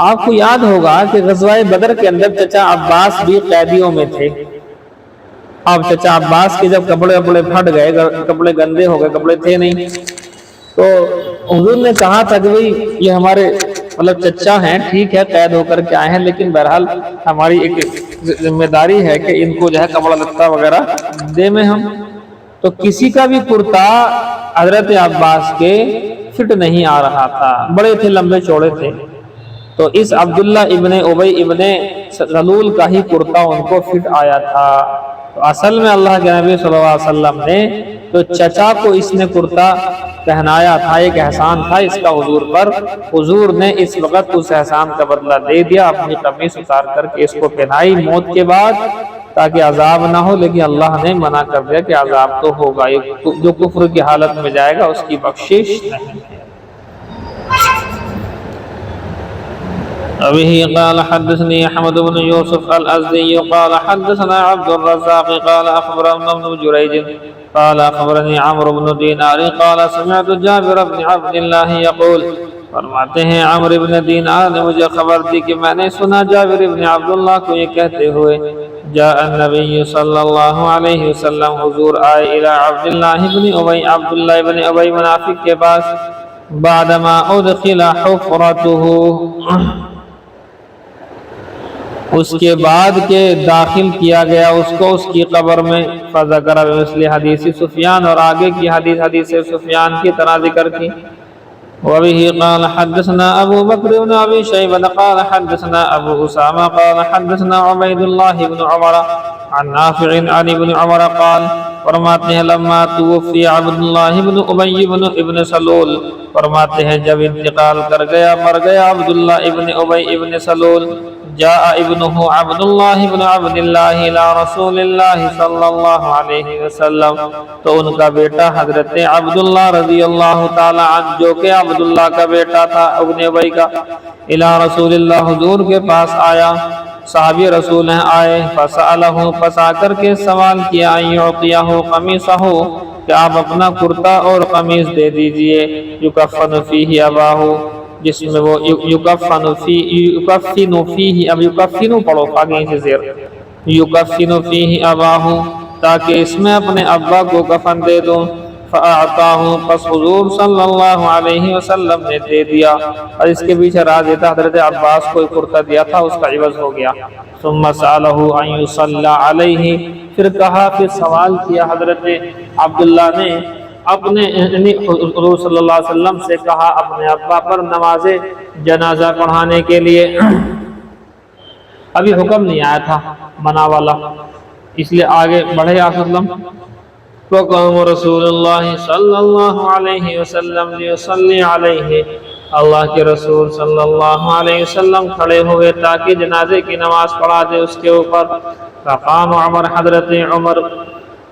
آپ کو یاد ہوگا کہ غزوہ بدر کے اندر چچا عباس بھی قیدیوں میں تھے۔ اب چچا عباس کے جب کپڑے پھٹ گئے، کپڑے گندے ہو گئے، کپڑے تھے نہیں، تو حضور نے کہا تھا کہ بھئی یہ ہمارے مطلب چچا ہیں، ٹھیک ہے قید ہو کر کے آئے ہیں، لیکن بہرحال ہماری ایک ذمہ داری ہے کہ ان کو جو ہے کپڑا لتا وغیرہ دے میں ہم۔ تو کسی کا بھی کرتا حضرت عباس کے فٹ نہیں آ رہا تھا، بڑے تھے، لمبے چوڑے تھے، تو اس عبداللہ ابن ابی ابن سلول کا ہی کرتا ان کو فٹ آیا تھا۔ تو اصل میں اللہ کے نبی صلی اللہ علیہ وسلم نے تو چچا کو اس نے کرتا پہنایا تھا، ایک احسان تھا اس کا حضور پر، حضور نے اس وقت اس احسان کا بدلہ دے دیا، اپنی قمیص اتار کر کے اس کو پہنائی موت کے بعد تاکہ عذاب نہ ہو، لیکن اللہ نے منع کر دیا کہ عذاب تو ہوگا، جو کفر کی حالت میں جائے گا اس کی بخشش نہیں ہے۔ ابھی قال حدثني احمد بن يوسف الازدي قال حدثنا عبد الرزاق قال اخبرنا ابن جريج قال اخبرني عمرو بن دينار قال سمعت جابر بن عبد الله يقول، فرماتے ہیں عمرو بن دینار نے مجھے خبر دی کہ میں نے سنا جابر بن عبداللہ کو یہ کہتے ہوئے، جاء النبی صلی اللہ علیہ وسلم، حضور آئے الى عبداللہ بن ابی، عبداللہ بن ابی منافق کے پاس، بعدما ادخل حفرته، اس کے بعد کے داخل کیا گیا اس کو اس کی قبر میں، فذکر بمثل حدیث سفیان، اور آگے کی حدیث سفیان کی طرح ذکر کی۔ وبه قال حدثنا ابو بکر بن ابی شیبہ قال حدثنا ابو اسامہ قال حدثنا عبید اللہ بن عمر عن نافع عن ابن عمر قال، فرماتے ہیں لما توفی عبداللہ بن ابی بن ابن سلول، فرماتے ہیں جب انتقال کر گیا، مر گیا عبداللہ ابن ابی ابن سلول، جاء ابنہ عبداللہ بن عبد اللہ الى رسول اللہ صلی اللہ علیہ وسلم، تو ان کا بیٹا حضرت عبداللہ رضی اللہ تعالی عنہ جو کہ عبداللہ کا بیٹا تھا ابن ابی کا، الى رسول اللہ حضور کے پاس آیا، صحابی رسول ہیں آئے، فسألہ، پس آ کر کے سوال کیا، ان یعطیہ قمیصہ، کہ آپ اپنا کرتا اور قمیص دے دیجئے، یکفن فیہ اباہ، جس میں وہ یکفن فیہ، اب یکفن پڑھو آگے سے زیر، یکفن فیہ اباہ، تاکہ اس میں اپنے ابا کو کفن دے دوں، فاعطاہ، پس حضور صلی اللہ علیہ وسلم نے دے دیا، اور اس کے پیچھے راز یہ تھا حضرت عباس کو کرتا دیا تھا، اس کا عوض ہو گیا۔ ثم سألہ ان یصلی علیہ، پھر کہا، پھر سوال کیا حضرت عبداللہ نے اپنے حضور صلی اللہ علیہ وسلم سے کہا اپنے ابا پر نماز جنازہ پڑھانے کے لیے، ابھی حکم نہیں آیا تھا منع والا، اس لیے آگے بڑھے وسلم، وقام رسول اللہ صلی اللہ علیہ وسلم لیصلی علیہ، اللہ کے رسول صلی اللہ علیہ وسلم کھڑے ہوئے تاکہ جنازے کی نماز پڑھا دے اس کے اوپر، فقام عمر، حضرت عمر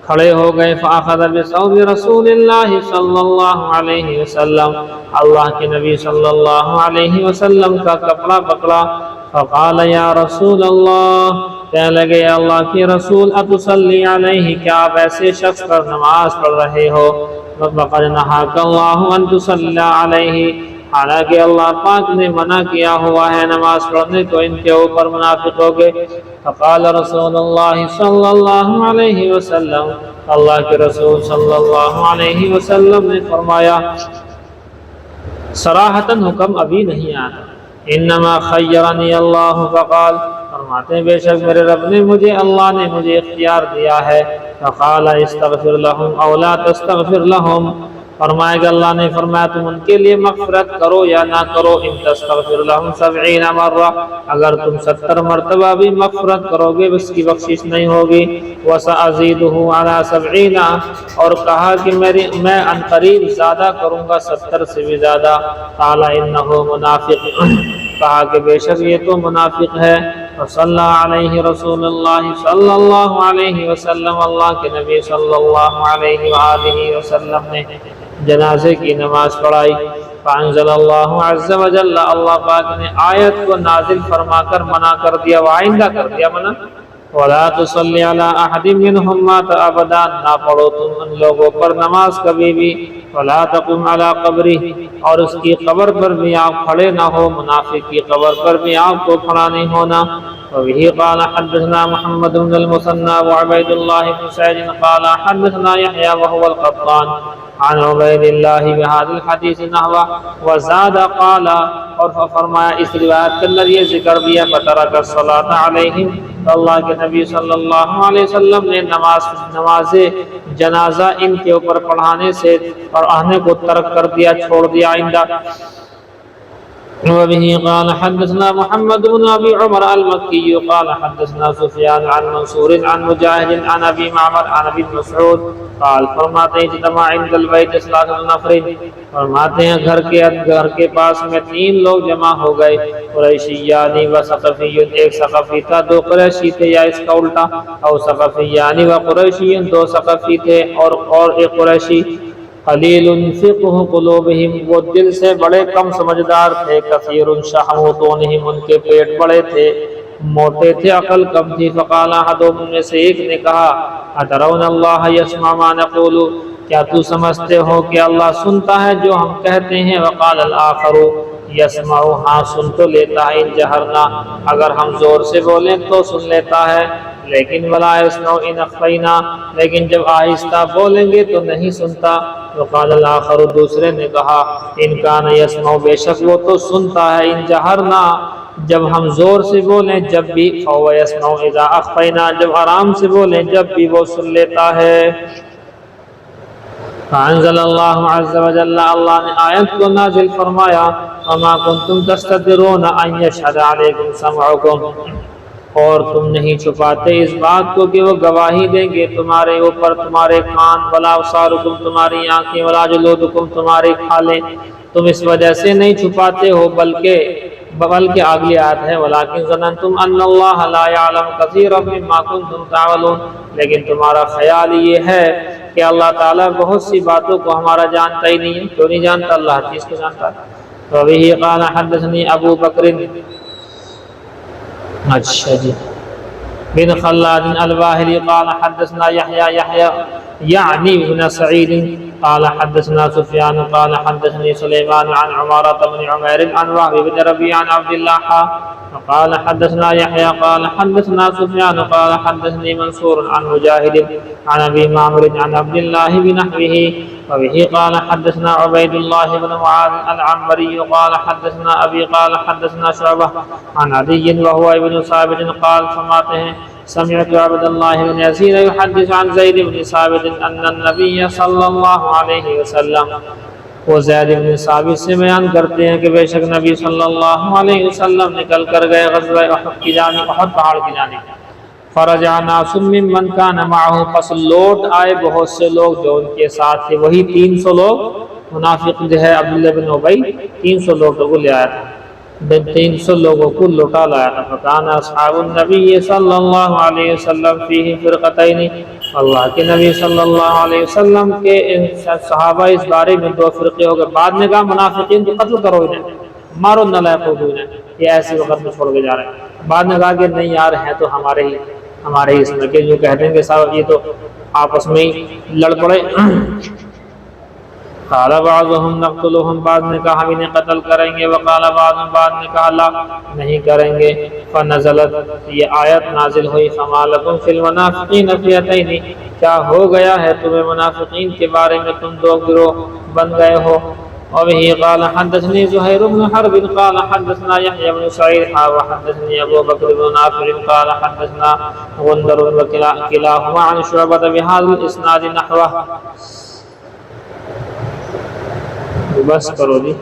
کھڑے ہو گئے، فاخذ بثوب رسول اللہ صلی اللہ علیہ وسلم، اللہ کے نبی صلی اللہ علیہ وسلم کا کپڑا پکڑا، فقال یا رسول اللہ، کہنے لگے اللہ کے رسول، اتصلی علیہ، کیا آپ ایسے شخص پر نماز پڑھ رہے ہو، وقد نہاک اللہ ان تصلی علیہ، حالانکہ اللہ پاک نے منع کیا ہوا ہے نماز پڑھنے کو ان کے اوپر، منافقوں کے، فقال رسول اللہ صلی اللہ علیہ وسلم، اللہ کے رسول صلی اللہ علیہ وسلم نے فرمایا، صراحتاً حکم ابھی نہیں آیا، انما خیرنی اللہ فقال، فرماتے ہیں بے شک میرے رب نے مجھے، اللہ نے مجھے اختیار دیا ہے، فقال استغفر لهم او لا تستغفر لهم، فرمائے گا اللہ نے فرمایا تم ان کے لیے مغفرت کرو یا نہ کرو، ان تستغفر لهم 70 مرہ، اگر تم 70 مرتبہ بھی مغفرت کرو گے اس کی بخشش نہیں ہوگی، وسأزيده على 70، اور کہا کہ میں ان قریب زیادہ کروں گا 70 سے بھی زیادہ، قال انه منافق، کہا کہ بے شک یہ تو منافق ہے، فصلی علیہ رسول اللہ صلی اللہ علیہ وسلم، اللہ کے نبی صلی اللہ علیہ وآلہ وسلم نے جنازے کی نماز پڑھائی، فانزل اللہ عز وجل، اللہ پاک نے آیت کو نازل فرما کر منع کر دیا، وآئندہ کر دیا منع، وَلَا تُصَلِّ عَلَىٰ أَحَدٍ مِّنْهُمْ مَاتَ أَبَدًا، نہ پڑھو تم ان لوگوں پر نماز کبھی بھی، وَلَا تَقُمْ عَلَىٰ قَبْرِهِ، اور اس کی قبر پر بھی آپ کھڑے نہ ہو، منافق کی قبر پر بھی آپ کو کھڑا نہیں ہونا۔ وبه قال حدثنا محمد بن المثنى وعبيد الله بن سعيد قال حدثنا يحيى وهو القطان عن عبيد الله بهذا الحديث نحوه وزاد قال، اور فرمایا اس روایت کے اندر یہ ذکر دیا، فترک الصلاۃ علیہم، تو اللہ کے نبی صلی اللہ علیہ وسلم نے نماز جنازہ ان کے اوپر پڑھانے سے پڑھانے کو ترک کر دیا، چھوڑ دیا آئندہ۔ وبه قال حدثنا محمد بن ابي عمر المكي قال حدثنا سفيان عن منصور عن مجاهد عن ابي معمر عن ابي مسعود قال، فرماتے ہیں اجتماع عند البيت 3 نفر، فرماتے ہیں گھر کے پاس میں 3 لوگ جمع ہو گئے، قریشیانی و ثقفی، ایک ثقفی تھا 2 قریشی تھے، یا اس کا الٹا، او ثقفیانی و قریشی، 2 ثقفی تھے اور ایک قریشی، قلیل فقہ قلوبہم، وہ دل سے بڑے کم سمجھدار تھے، کثیر شحم بطونہم، ان کے پیٹ بڑے تھے، موٹے تھے، عقل کم تھی، فقال احدہم، ان میں سے ایک نے کہا، اترون اللہ یسمع ما نقول، کیا تو سمجھتے ہو کہ اللہ سنتا ہے جو ہم کہتے ہیں، وقال الآخر یسمع، ہاں سن تو لیتا ہے، ان جہرنا، اگر ہم زور سے بولیں تو سن لیتا ہے، لیکن ولا یسمع ان اخفینا، لیکن جب آہستہ بولیں گے تو نہیں سنتا، وقال الآخر، دوسرے نے کہا، ان کان یسمع، بے شک وہ تو سنتا ہے، ان جہرنا، جب ہم زور سے بولیں جب بھی، فهو یسمع اذا اخفینا، جب آرام سے بولیں جب بھی وہ سن لیتا ہے۔ فانزل اللہ عز وجل، اللہ نے آیت کو نازل فرمایا، وما کنتم تستترون ان یشهد علیکم سمعکم، اور تم نہیں چھپاتے اس بات کو کہ وہ گواہی دیں گے تمہارے اوپر تمہارے کان، ولا ابصارکم، تمہاری آنکھیں، ولا جلودکم، تمہارے کھالیں، تم اس وجہ سے نہیں چھپاتے ہو، بلکہ اگلی آیت ہے، ولیکن ظننتم ان اللہ لا یعلم کثیرا مما کنتم تعملون، لیکن تمہارا خیال یہ ہے کہ اللہ تعالیٰ بہت سی باتوں کو ہمارا جانتا ہی نہیں ہے، کیوں نہیں جانتا؟ اللہ ہر چیز کو جانتا ہے۔ وبه قال حدثني ابو بکر، اچھا جی، بن خلاد الباہلی قال حدثنا یحییٰ یعنی بن سعید قال حدثنا سفیان قال حدثني سلیمان عن عمارة بن عمیر عن وهب بن ربیع عن عبد الله قال حدثنا يحيى قال حدثنا سفيان قال حدثني منصور عن مجاهد عن ابي معمر عن عبد الله بنحوه، وبه قال حدثنا عبيد الله بن معاذ العنبري قال حدثنا ابي قال حدثنا شعبة عن عدي وهو ابن ثابت قال، فرماتے ہیں سمعت عبد الله بن يزيد يحدث عن زيد بن ثابت ان النبي صلى الله عليه وسلم، وہ زید بن ثابت سے بیان کرتے ہیں کہ بے شک نبی صلی اللہ علیہ وسلم نکل کر گئے غزوہ احد کی جانب، احد پہاڑ کی جانب، فرجع ناس ممن كان معه، پس لوٹ آئے بہت سے لوگ جو ان کے ساتھ تھے، وہی 300 لوگ، منافق جو ہے عبداللہ بن ابی 300 لوگوں کو لے آیا تھا، 300 لوگوں کو لوٹا لایا تھا، فکان اصحاب النبی صلی اللہ علیہ وسلم فیہ فرقتین، اللہ کے نبی صلی اللہ علیہ وسلم کے صحابہ اس بارے میں 2 فرقے ہو گئے، بعد میں کہا منافقین کو قتل کرو انہیں، مارو نہ لائقو انہیں، یہ ایسے وقت میں چھوڑ کے جا رہے ہیں، بعد میں کہا کہ نہیں یار ہیں تو ہمارے ہی اس میں، کہ جو کہتے ہیں کہ صاحب یہ تو آپس میں ہی لڑ پڑے۔ قال بعضهم نقتلهم، بعض نے کہا ہم انہیں قتل کریں گے، وقال بعضهم، بعض نے کہا لا نہیں کریں گے۔ فنزلت، یہ آیت نازل ہوئی، فما لکم فی المنافقین فئتین، کیا ہو گیا ہے تمہیں منافقین کے بارے میں، تم دو گروہ بن گئے ہو۔ وبه قال حدثني زهير بن حرب قال حدثنا يحيى بن سعيد وحدثني ابو بكر بن نافع قال حدثنا غندر وكلاهما عن شعبة بهذا الاسناد نحوه۔ بس کرو جی۔